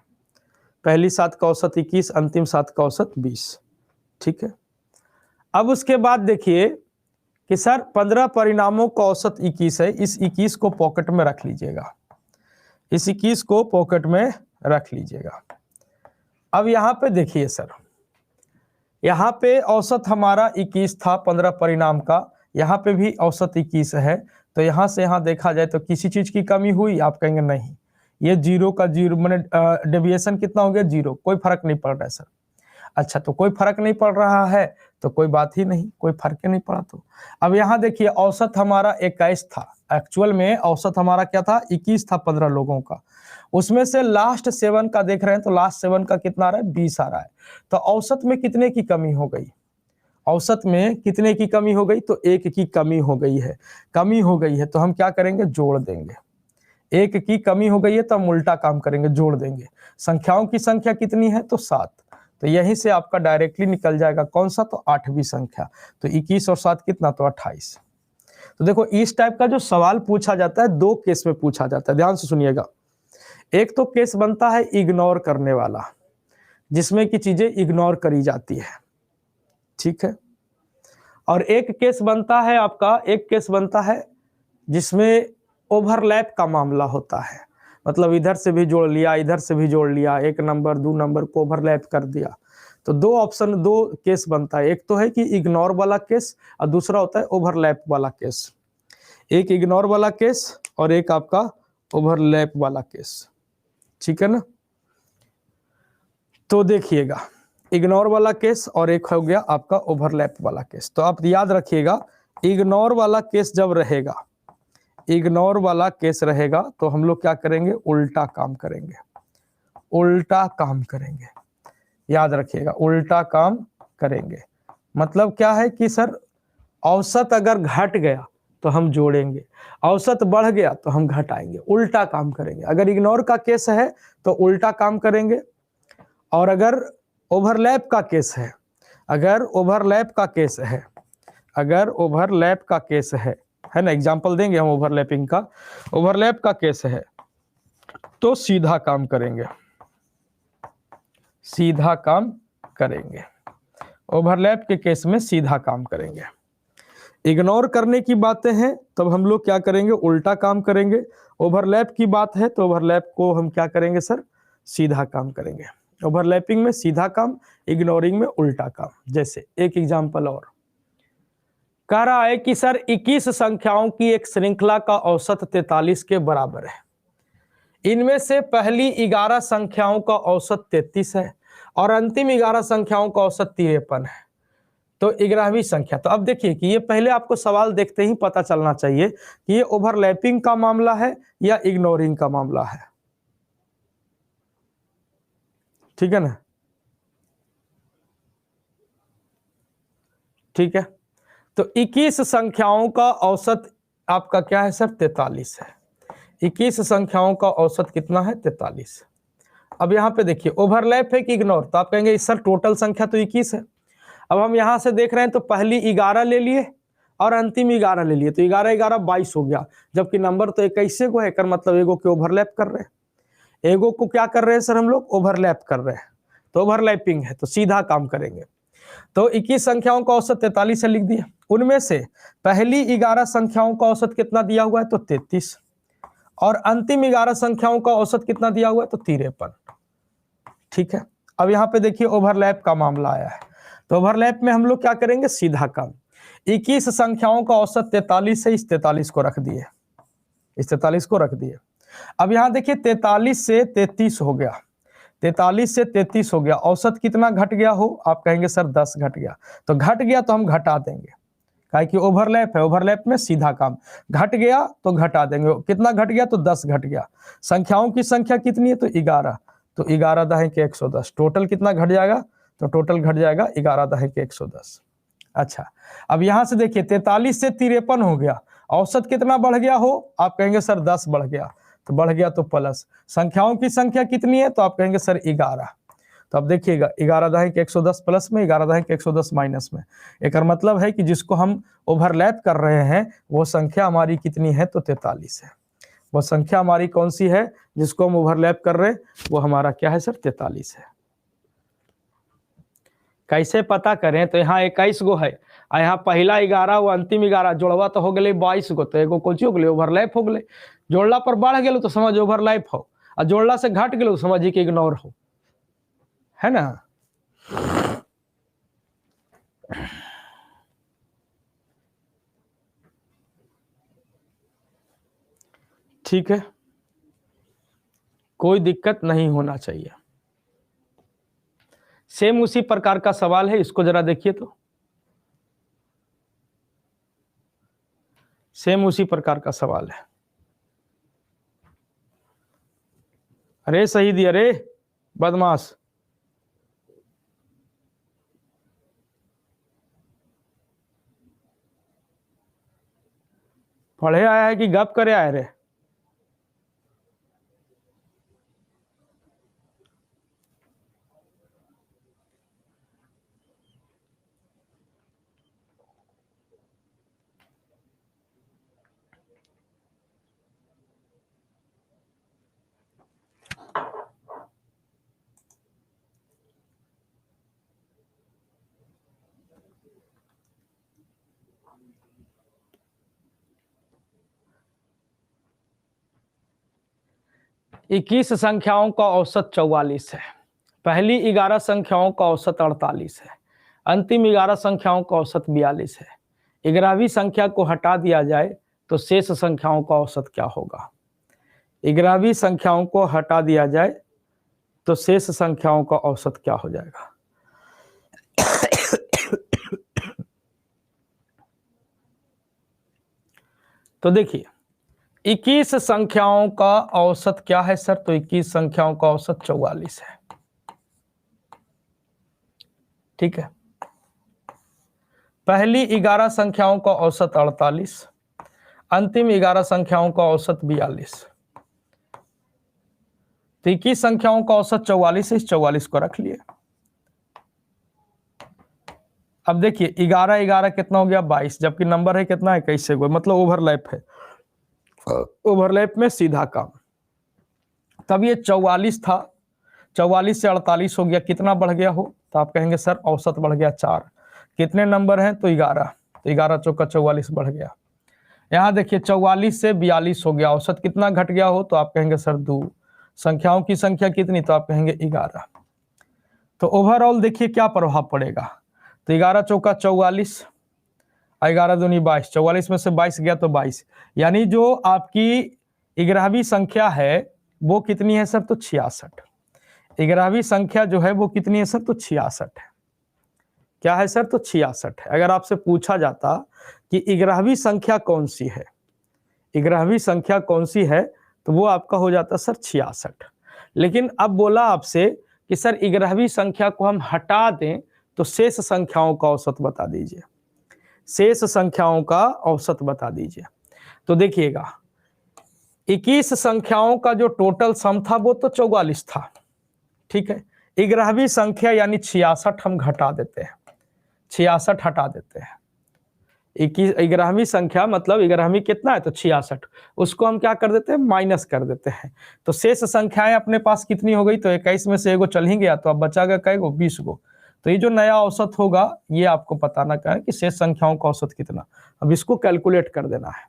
पहली 7 का औसत 21, अंतिम 7 का औसत 20, ठीक है। अब उसके बाद देखिए कि सर 15 परिणामों का औसत 21 है, इस 21 को पॉकेट में रख लीजिएगा, इस 21 को पॉकेट में रख लीजिएगा। अब यहाँ पे देखिए सर, यहाँ पे औसत हमारा 21 था 15 परिणाम का, यहाँ पे भी औसत 21 है, तो यहाँ से यहाँ देखा जाए तो किसी चीज की कमी हुई, आप कहेंगे नहीं, ये जीरो का जीरो, मैंने डेविएशन कितना हो गया, जीरो, कोई फर्क नहीं पड़ रहा है सर। अच्छा, तो कोई फर्क नहीं पड़ रहा है तो कोई बात ही नहीं, कोई फर्क ही नहीं पड़ा। तो अब यहाँ देखिए औसत हमारा 21 था, एक्चुअल में औसत हमारा क्या था, 21 था 15 लोगों का, उसमें से लास्ट 7 का देख रहे हैं तो लास्ट 7 का कितना आ रहा है, 20 आ रहा है। तो औसत में कितने की कमी हो गई, औसत में कितने की कमी हो गई, तो 1 की कमी हो गई है, कमी हो गई है, तो हम क्या करेंगे, जोड़ देंगे। 1 की कमी हो गई है तो हम उल्टा काम करेंगे, जोड़ देंगे। संख्याओं की संख्या कितनी है, तो 7, तो यहीं से आपका डायरेक्टली निकल जाएगा कौन सा, तो 8वीं संख्या। तो 21 और 7 कितना, तो 28। तो देखो इस टाइप का जो सवाल पूछा जाता है 2 केस में पूछा जाता है, ध्यान से सुनिएगा। एक तो केस बनता है इग्नोर करने वाला, जिसमें की चीजें इग्नोर करी जाती है, ठीक है। और एक केस बनता है आपका, एक केस बनता है जिसमें ओवरलैप का मामला होता है, मतलब इधर से भी जोड़ लिया, इधर से भी जोड़ लिया, 1 नंबर 2 नंबर को ओवरलैप कर दिया। तो 2 ऑप्शन, 2 केस बनता है, एक तो है कि इग्नोर वाला केस और दूसरा होता है ओवरलैप वाला केस। एक इग्नोर वाला केस और एक आपका ओवरलैप वाला केस, ठीक है ना। तो देखिएगा, इग्नोर वाला केस और एक हो गया आपका ओवरलैप वाला केस। तो आप याद रखिएगा, इग्नोर वाला केस जब रहेगा, इग्नोर वाला केस रहेगा तो हम लोग क्या करेंगे, उल्टा काम करेंगे, उल्टा काम करेंगे, याद रखिएगा, उल्टा काम करेंगे। मतलब क्या है कि सर औसत अगर घट गया तो हम जोड़ेंगे, औसत बढ़ गया तो हम घटाएंगे, उल्टा काम करेंगे। अगर इग्नोर का केस है तो उल्टा काम करेंगे, और अगर ओवरलैप का केस है, अगर ओवरलैप का केस है, अगर ओवरलैप का केस है ना, एग्जांपल देंगे हम ओवरलैपिंग का, ओवरलैप का केस है तो सीधा काम करेंगे, सीधा काम करेंगे, ओवरलैप के केस में सीधा काम करेंगे। इग्नोर करने की बातें हैं तब हम लोग क्या करेंगे, उल्टा काम करेंगे। ओवरलैप की बात है तो ओवरलैप को हम क्या करेंगे सर, सीधा काम करेंगे। ओवरलैपिंग में सीधा काम, इग्नोरिंग में उल्टा काम। जैसे एक एग्जांपल और कह रहा है कि सर 21 संख्याओं की एक श्रृंखला का औसत 43 के बराबर है, इनमें से पहली 11 संख्याओं का औसत 33 है और अंतिम 11 संख्याओं का औसत 53 है, तो 11वीं संख्या। तो अब देखिए कि ये पहले आपको सवाल देखते ही पता चलना चाहिए कि ये ओवरलैपिंग का मामला है या इग्नोरिंग का मामला है, ठीक है ना, ठीक है। तो 21 संख्याओं का औसत आपका क्या है सर, 43 है। 21 संख्याओं का औसत कितना है, 43। अब यहाँ पे देखिए ओवरलैप है कि इग्नोर, तो आप कहेंगे सर टोटल संख्या तो 21 है। अब हम यहाँ से देख रहे हैं तो पहली 11 ले लिए और अंतिम 11 ले लिए, तो 11 11 22 हो गया, जबकि नंबर तो 21 को है, कर मतलब एगो के ओवरलैप कर रहे हैं, एगो को क्या कर रहे हैं सर हम लोग, ओवरलैप कर रहे हैं, तो ओवरलैपिंग है तो सीधा काम करेंगे। तो 21 संख्याओं का औसत 43 से लिख दिया। उनमें से पहली 11 संख्याओं का औसत कितना दिया हुआ है, तो 33, और अंतिम 11 संख्याओं का औसत कितना दिया हुआ है, तो 53। ठीक है, अब यहाँ पे देखिए ओवरलैप का मामला आया है, तो ओवरलैप में हम लोग क्या करेंगे, सीधा काम। 21 संख्याओं का औसत 43 है, इस 43 को रख दिए, इस 43 को रख दिए। अब यहाँ देखिए 43 से 33 हो गया, 43 से 33 हो गया, औसत कितना घट गया हो, आप कहेंगे सर 10 घट गया। तो घट गया तो हम घटा देंगे, काहे कि ओवरलैप है, ओवरलैप में सीधा काम, घट गया तो घटा देंगे। कितना घट गया, तो 10 घट गया। संख्याओं की संख्या कितनी है, तो 11, तो 11 दहे के 110, टोटल कितना घट जाएगा, तो टोटल घट जाएगा 11 दहे के 110। अच्छा, अब यहां से देखिए 43 से 53 हो गया, औसत कितना बढ़ गया हो, आप कहेंगे सर 10 बढ़ गया, तो बढ़ गया तो प्लस। संख्याओं की संख्या कितनी है, तो आप कहेंगे सर 11, तो अब देखिएगा 11 दहे के 110 प्लस में, 11 दहे के 110 माइनस में। एक मतलब है कि जिसको हम ओवरलैप कर रहे हैं वो संख्या हमारी कितनी है, तो 43 है। वो संख्या हमारी कौन सी है जिसको हम ओवरलैप कर रहे हैं, वो हमारा क्या है सर, 43 है। कैसे पता करें, तो यहाँ 21 गो है, यहाँ पहला 11 वो अंतिम 11 जोड़वा तो हो गए 22 गो, तो एगो कोची हो गए, ओवरलैप हो गए। जोड़ला पर बढ़ गए तो समझ ओवरलैप हो, और जोड़ला से घट गए तो समझिए कि इग्नोर हो, है ना। ठीक है, कोई दिक्कत नहीं होना चाहिए। सेम उसी प्रकार का सवाल है, इसको जरा देखिए, तो सेम उसी प्रकार का सवाल है। अरे सही दिया रे बदमाश, पढ़े आया है कि गप करे आए रे। इक्कीस संख्याओं का औसत 44 है, पहली 11 संख्याओं का औसत 48 है, अंतिम 11 संख्याओं का औसत 42 है। 11वीं संख्या को हटा दिया जाए तो शेष संख्याओं का औसत क्या होगा। 11वीं संख्याओं को हटा दिया जाए तो शेष संख्याओं का औसत क्या हो जाएगा। तो देखिए 21 संख्याओं का औसत क्या है सर, तो 21 संख्याओं का औसत 44 है। ठीक है, पहली 11 संख्याओं का औसत 48, अंतिम 11 संख्याओं का औसत 42। तो 21 संख्याओं का औसत 44 है, इस 44 को रख लिए। अब देखिए 11 11 कितना हो गया 22, जबकि नंबर है कितना है 21 से, मतलब ओवरलैप है, ओवरलैप में सीधा काम। तब ये 44 था, 44 से 48 हो गया, कितना बढ़ गया हो, तो आप कहेंगे सर औसत बढ़ गया 4। कितने नंबर हैं, तो 11, तो 11 चौका 44 बढ़ गया। यहाँ देखिए 44 से 42 हो गया, औसत कितना घट गया हो, तो आप कहेंगे सर 2। संख्याओं की संख्या कितनी, तो आप कहेंगे 11। तो ओवरऑल देखिए क्या प्रभाव पड़ेगा, तो 11 चौका 44, 11 दूनी 22, 44 में से 22 गया तो 22, यानी जो आपकी 11वीं संख्या है वो कितनी है सर, तो 66। 11वीं संख्या जो है वो कितनी है सर, तो 66 है। क्या है सर, तो 66 है। अगर आपसे पूछा जाता कि 11वीं संख्या कौन सी है, 11वीं संख्या कौन सी है, तो वो आपका हो जाता सर 66। लेकिन अब बोला आपसे कि सर 11वीं संख्या को हम हटा दें तो शेष संख्याओं का औसत बता दीजिए, शेष संख्याओं का औसत बता दीजिए। तो देखिएगा 21 संख्याओं का जो टोटल सम था वो तो 44 था। ठीक है, 11वीं संख्या यानी 66 हम घटा देते हैं, 66 हटा देते हैं। 11वीं संख्या मतलब 11वीं कितना है, तो 66, उसको हम क्या कर देते हैं, माइनस कर देते हैं। तो शेष संख्याएं अपने पास कितनी हो गई, तो 21 में से एगो चल ही गया, तो अब बचा गया कै गो, 20 गो। तो ये जो नया औसत होगा ये आपको बताना क्या है कि शेष संख्याओं का औसत कितना। अब इसको कैलकुलेट कर देना है।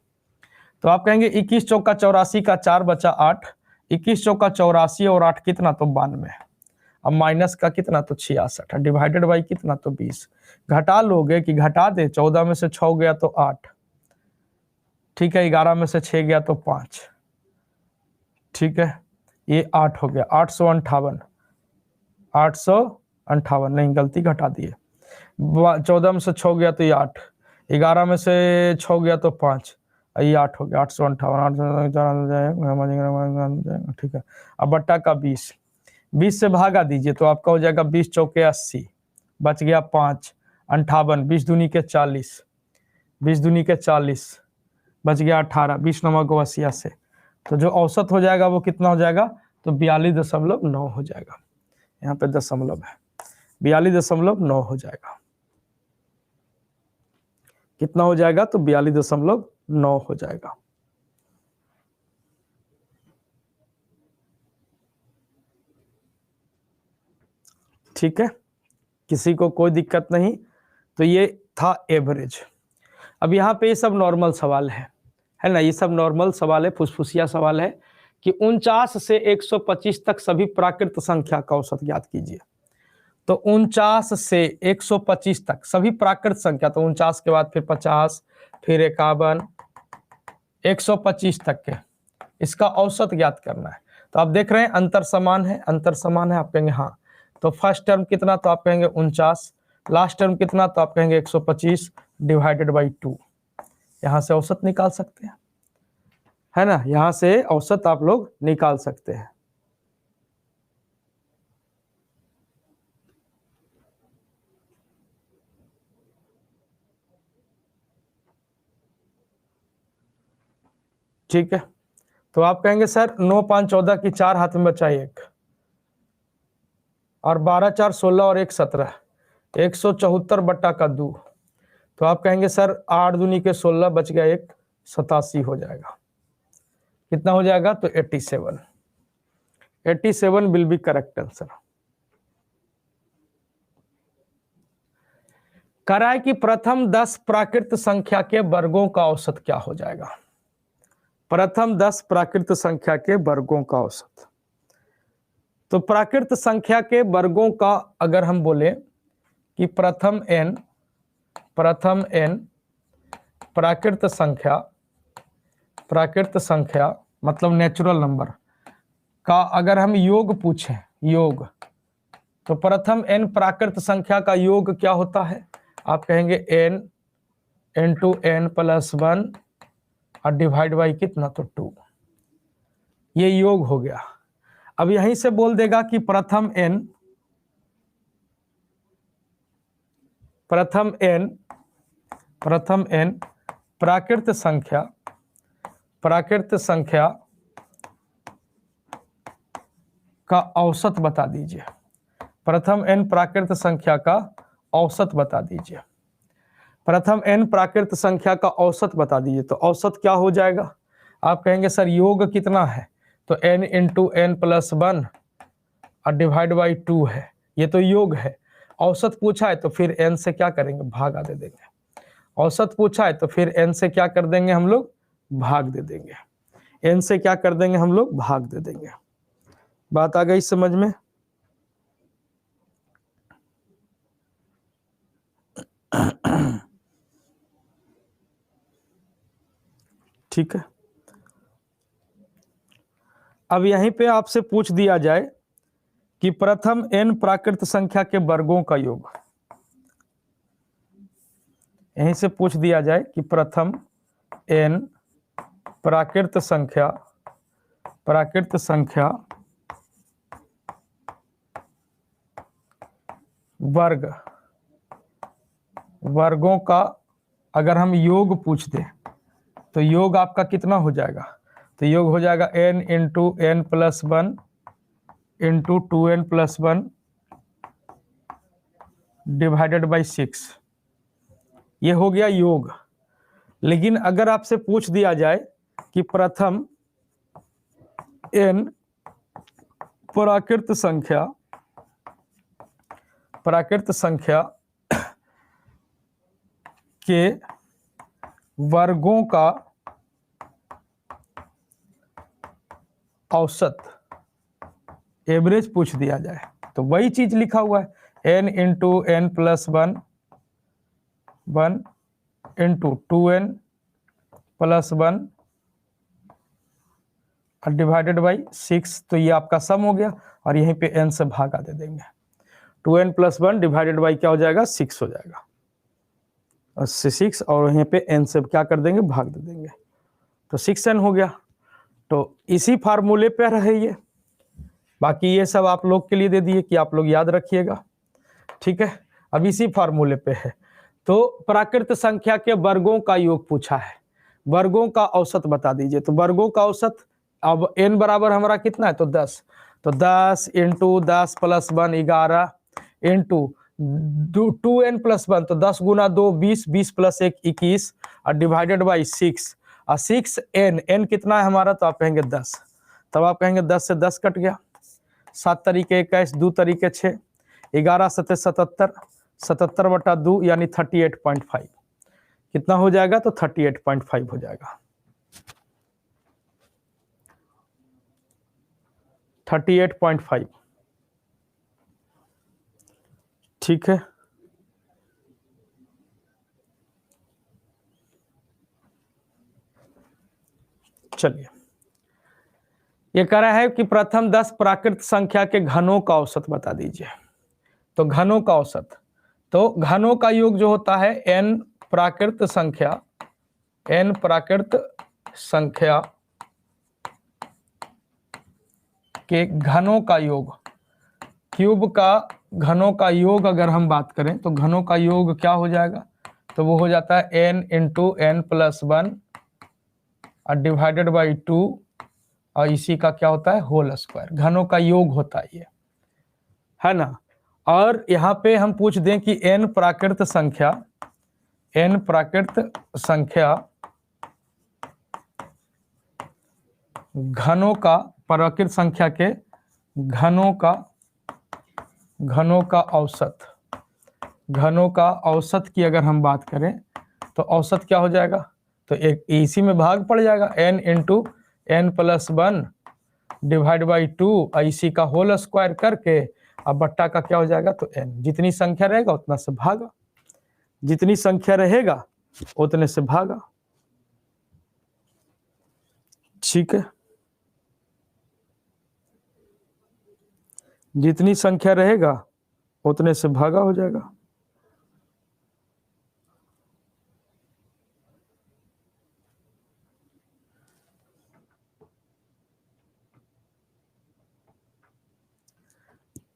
तो आप कहेंगे 21 चौका 84 का 4 बचा 8, 21 चौका 84 और 8 कितना, तो 92। अब माइनस का कितना, तो 66, डिवाइडेड बाई कितना, तो 20। घटा लोगे कि घटा दे, 14 में से 6 गया तो 8, ठीक है, 11 में से 6 गया तो 5, ठीक है, ये 8 हो गया, 858, 858 नहीं गलती घटा दिए, 14 में से 6 गया तो ये 8, 11 में से 6 गया तो 5, ये 8 हो गया, 858, ठीक है। अब बट्टा का 20 से भागा दीजिए तो आपका हो जाएगा 20 चौके 80, बच गया 5, 58, 20 दूनी के 40, 20 दूनी के 40, बच गया 18, 20 नमक 80 से, तो जो औसत हो जाएगा वो कितना हो जाएगा, तो 42.9 हो जाएगा। यहाँ पे दशमलव है, 42.9 हो जाएगा। कितना हो जाएगा, तो 42.9 हो जाएगा। ठीक है, किसी को कोई दिक्कत नहीं। तो ये था एवरेज। अब यहाँ पे ये सब नॉर्मल सवाल है ना, ये सब नॉर्मल सवाल है, फुसफुसिया सवाल है कि 49 से 125 तक सभी प्राकृत संख्या का औसत ज्ञात कीजिए। तो 49 से 125 तक सभी प्राकृत संख्या, तो 49 के बाद फिर 50, फिर 51, 125 तक के, इसका औसत ज्ञात करना है। तो आप देख रहे हैं अंतर समान है, अंतर समान है, आप कहेंगे हाँ। तो फर्स्ट टर्म कितना, तो आप कहेंगे 49, लास्ट टर्म कितना, तो आप कहेंगे 125 डिवाइडेड बाई 2। यहां से औसत निकाल सकते हैं, है ना, यहां से औसत आप लोग निकाल सकते हैं। ठीक है, तो आप कहेंगे सर 9 5 14 की 4 हाथ में बचा 1, और 12 4 16 और 1 17, 174 बट्टा का 2। तो आप कहेंगे सर 8 दूनी के 16, बच गया 1, 87 हो जाएगा। कितना हो जाएगा, तो 87। 87 विल बी करेक्ट आंसर। कराए कि प्रथम 10 प्राकृत संख्या के वर्गों का औसत क्या हो जाएगा। प्रथम 10 प्राकृत संख्या के वर्गों का औसत। तो प्राकृत संख्या के वर्गों का अगर हम बोले कि प्रथम n प्राकृत संख्या मतलब नेचुरल नंबर का अगर हम योग पूछें, योग, तो प्रथम n प्राकृत संख्या का योग क्या होता है, आप कहेंगे n इंटू n प्लस 1 और डिवाइड बाई कितना, तो 2। ये योग हो गया। अब यहीं से बोल देगा कि प्रथम n प्राकृत संख्या का औसत बता दीजिए। प्रथम n प्राकृत संख्या का औसत बता दीजिए। प्रथम n प्राकृत संख्या का औसत बता दीजिए। तो औसत क्या हो जाएगा, आप कहेंगे सर योग कितना है, तो n इंटू n प्लस 1 और डिवाइड बाई 2 है, ये तो योग है। औसत पूछा है तो फिर n से क्या करेंगे, भागा दे देंगे। औसत पूछा है तो फिर n से क्या कर देंगे हम लोग, भाग दे देंगे। n से क्या कर देंगे हम लोग, भाग दे देंगे। बात आ गई समझ में। ठीक है, अब यहीं पे आपसे पूछ दिया जाए कि प्रथम n प्राकृत संख्या के वर्गों का योग, यहीं से पूछ दिया जाए कि प्रथम n प्राकृत संख्या वर्गों का अगर हम योग पूछ दें तो योग आपका कितना हो जाएगा, तो योग हो जाएगा n into n plus 1 into 2n plus 1 divided by 6। ये हो गया योग। लेकिन अगर आपसे पूछ दिया जाए कि प्रथम n प्राकृत प्राकृत संख्या के वर्गों का औसत एवरेज पूछ दिया जाए तो वही चीज लिखा हुआ है n into n plus one into 2n plus one और डिवाइडेड बाई 6। तो ये आपका सम हो गया और यहीं पे n से भागा दे देंगे। 2n plus one divided by क्या हो जाएगा 6 हो जाएगा और 6 और यहीं पे n से क्या कर देंगे भाग दे देंगे तो 6n हो गया। तो इसी फार्मूले पे रहे ये, बाकी ये सब आप लोग के लिए दे दिए कि आप लोग याद रखिएगा, ठीक है। अब इसी फार्मूले पे है तो प्राकृत संख्या के वर्गों का योग पूछा है, वर्गों का औसत बता दीजिए। तो वर्गों का औसत अब n बराबर हमारा कितना है तो 10, तो 10 into 10 plus 1 11 into 2n plus 1 तो 10 गुना 2 20, 20 प्लस 1 21 और डिवाइडेड बाई 6 और 6n कितना है हमारा तो आप कहेंगे 10, तब आप कहेंगे 10 से 10 कट गया, 7 तरीके 21, 2 तरीके 6, 11 7 77, 77 बटा 2 यानी 38.5 कितना हो जाएगा तो 38.5 हो जाएगा, 38.5, ठीक है। चलिए ये कह रहा है कि प्रथम 10 प्राकृत संख्या के घनों का औसत बता दीजिए। तो घनों का औसत, तो घनों का योग जो होता है n प्राकृत संख्या के घनों का योग, क्यूब का घनों का योग अगर हम बात करें तो घनों का योग क्या हो जाएगा तो वो हो जाता है n इंटू एन प्लस 1 और डिवाइडेड बाई 2 और इसी का क्या होता है होल स्क्वायर, घनों का योग होता है ये, है ना। और यहाँ पे हम पूछ दें कि n प्राकृत संख्या घनों का, प्राकृत संख्या के घनों का औसत की अगर हम बात करें तो औसत क्या हो जाएगा तो एक इसी में भाग पड़ जाएगा n into n plus 1 divide by 2 और इसी का होल स्क्वायर करके अब बट्टा का क्या हो जाएगा तो n, जितनी संख्या रहेगा उतना से भागा, जितनी संख्या रहेगा उतने से भागा, ठीक है। जितनी संख्या रहेगा उतने से भागा हो जाएगा।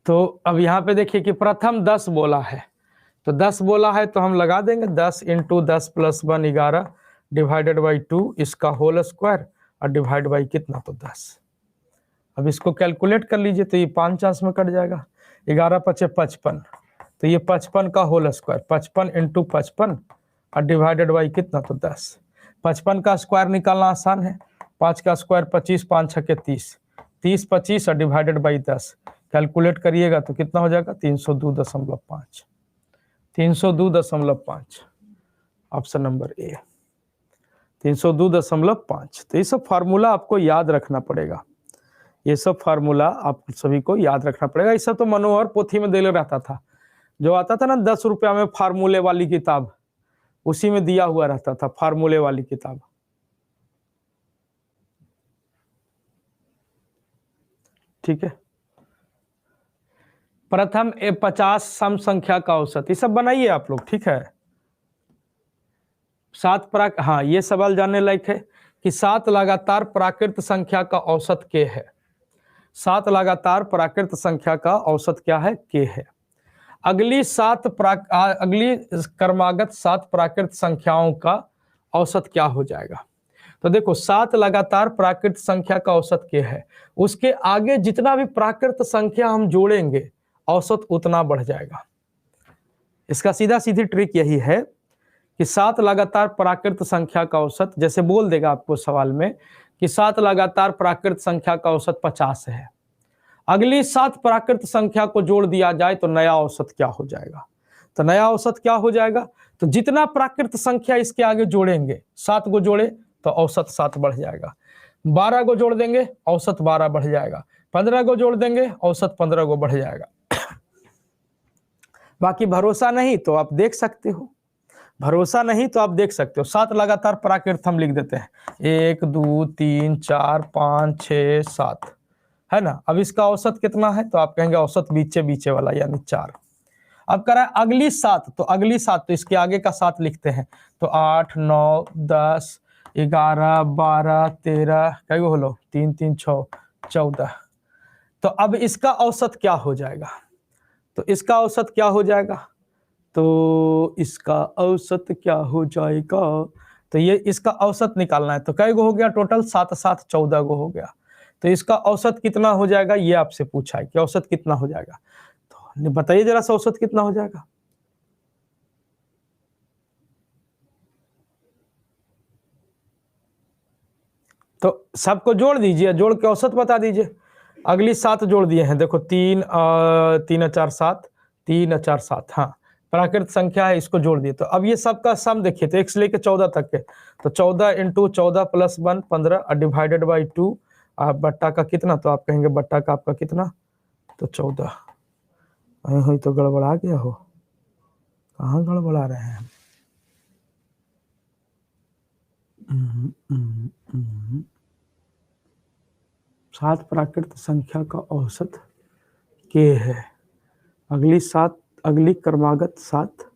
तो अब यहाँ पे देखिए कि प्रथम 10 बोला है, तो 10 बोला है तो हम लगा देंगे 10 इंटू 10 प्लस 1 11 डिवाइडेड बाई 2 इसका होल स्क्वायर और डिवाइड बाई कितना तो 10। अब इसको कैलकुलेट कर लीजिए तो ये 5 चांस में कट जाएगा, 11 पचे 55 तो ये 55 का होल स्क्वायर 55 इंटू 55 और डिवाइडेड बाई कितना तो 10। 55 का स्क्वायर निकालना आसान है, 5 का स्क्वायर 25, 5 छके 30, 30 25 और डिवाइडेड बाई 10 कैलकुलेट करिएगा तो कितना हो जाएगा 302.5, 302.5 ऑप्शन नंबर ए 302.5। तो ये सब फार्मूला आपको याद रखना पड़ेगा, ये सब फार्मूला आप सभी को याद रखना पड़ेगा। ये सब तो मनोहर पोथी में दे रहता था, जो आता था ना 10 रुपया में फार्मूले वाली किताब, उसी में दिया हुआ रहता था फार्मूले वाली किताब, ठीक है। प्रथम 50 सम संख्या का औसत, ये सब बनाइए आप लोग, ठीक है। 7 हाँ ये सवाल जानने लायक है कि 7 लगातार प्राकृत संख्या का औसत के है, 7 लगातार प्राकृत संख्या का औसत क्या है के है। अगली क्रमागत 7 प्राकृत संख्याओं का औसत क्या हो जाएगा। तो देखो 7 लगातार प्राकृत संख्या का औसत के है, उसके आगे जितना भी प्राकृत संख्या हम जोड़ेंगे औसत उतना बढ़ जाएगा। इसका सीधा सीधी ट्रिक यही है कि 7 लगातार प्राकृत संख्या का औसत, जैसे बोल देगा आपको सवाल में कि 7 लगातार प्राकृत संख्या का औसत 50 है, अगली 7 प्राकृत संख्या को जोड़ दिया जाए तो नया औसत क्या हो जाएगा? तो नया औसत क्या हो जाएगा? तो जितना प्राकृत संख्या इसके आगे जोड़ेंगे, 7 को जोड़े तो औसत 7 बढ़ जाएगा, 12 को जोड़ देंगे औसत 12 बढ़ जाएगा, 15 को जोड़ देंगे औसत 15 को बढ़ जाएगा। बाकी भरोसा नहीं तो आप देख सकते हो, भरोसा नहीं तो आप देख सकते हो। 7 लगातार प्राकृत हम लिख देते हैं, 1 2 3 4 5 6 7, है ना। अब इसका औसत कितना है? तो आप कहेंगे औसत बीचे बीचे वाला यानी 4। अब कह रहा है अगली 7, तो अगली 7 तो इसके आगे का 7 लिखते हैं, तो 8 9 10 11 12 13, कई गो होलो 3 3 6 14। तो अब इसका औसत क्या हो जाएगा? तो इसका औसत क्या हो जाएगा? तो इसका औसत क्या हो जाएगा? तो ये इसका औसत निकालना है। तो कई गो हो गया टोटल? 7 7 14 गो हो गया। तो इसका औसत कितना हो जाएगा ये आपसे पूछा है कि औसत कितना हो जाएगा। तो बताइए जरा सा औसत कितना हो जाएगा? तो सबको जोड़ दीजिए, जोड़ के औसत बता दीजिए। अगली 7 जोड़ दिए हैं, देखो 3 3 4 7 3 4 7, हाँ प्राकृत संख्या है, इसको जोड़ दिए। तो अब ये सबका सम देखिए, तो 1 से लेकर 14 तक के, तो 14 × 14 + 1 15 डिवाइडेड बाई 2, बट्टा का कितना? तो आप कहेंगे बट्टा का आपका कितना? तो 14। हो तो गड़बड़ा गया हो, कहाँ गड़बड़ा रहे हैं? 7 प्राकृत संख्या का औसत के है। अगली 7, अगली क्रमागत 7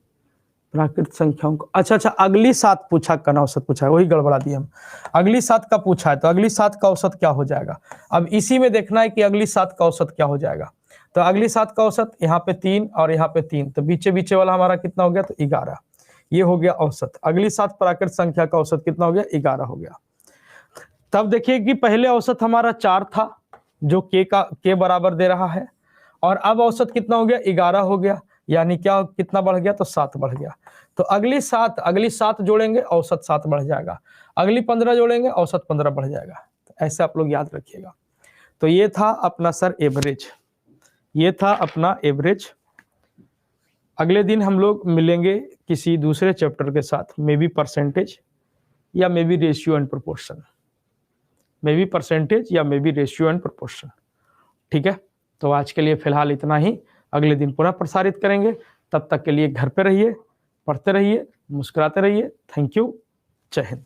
प्राकृत संख्याओं को, अच्छा अगली 7 पूछा का औसत पूछा है, वही गड़बड़ा दिया हम। अगली 7 का पूछा है, तो अगली 7 का औसत क्या हो जाएगा? अब इसी में देखना है कि अगली 7 का औसत क्या हो जाएगा। तो अगली 7 का औसत यहाँ पे 3 और यहाँ पे 3, तो बीचे बीचे वाला हमारा कितना हो गया? तो 11। ये हो गया औसत। अगली 7 प्राकृत संख्या का औसत कितना हो गया? 11 हो गया। तब देखिए कि पहले औसत हमारा 4 था जो के बराबर दे रहा है, और अब औसत कितना हो गया? 11 हो गया, यानी क्या कितना बढ़ गया? तो 7 बढ़ गया। तो अगली 7 जोड़ेंगे औसत 7 बढ़ जाएगा, अगली 15 जोड़ेंगे औसत 15 बढ़ जाएगा। तो ऐसे आप लोग याद रखिएगा। तो ये था अपना सर एवरेज, ये था अपना एवरेज। अगले दिन हम लोग मिलेंगे किसी दूसरे चैप्टर के साथ, मे बी परसेंटेज या maybe ratio and proportion, maybe percentage या maybe ratio and proportion. ठीक है, तो आज के लिए फिलहाल इतना ही, अगले दिन पुनः प्रसारित करेंगे। तब तक के लिए घर पे रहिए, पढ़ते रहिए, मुस्कुराते रहिए। थैंक यू, जय हिंद।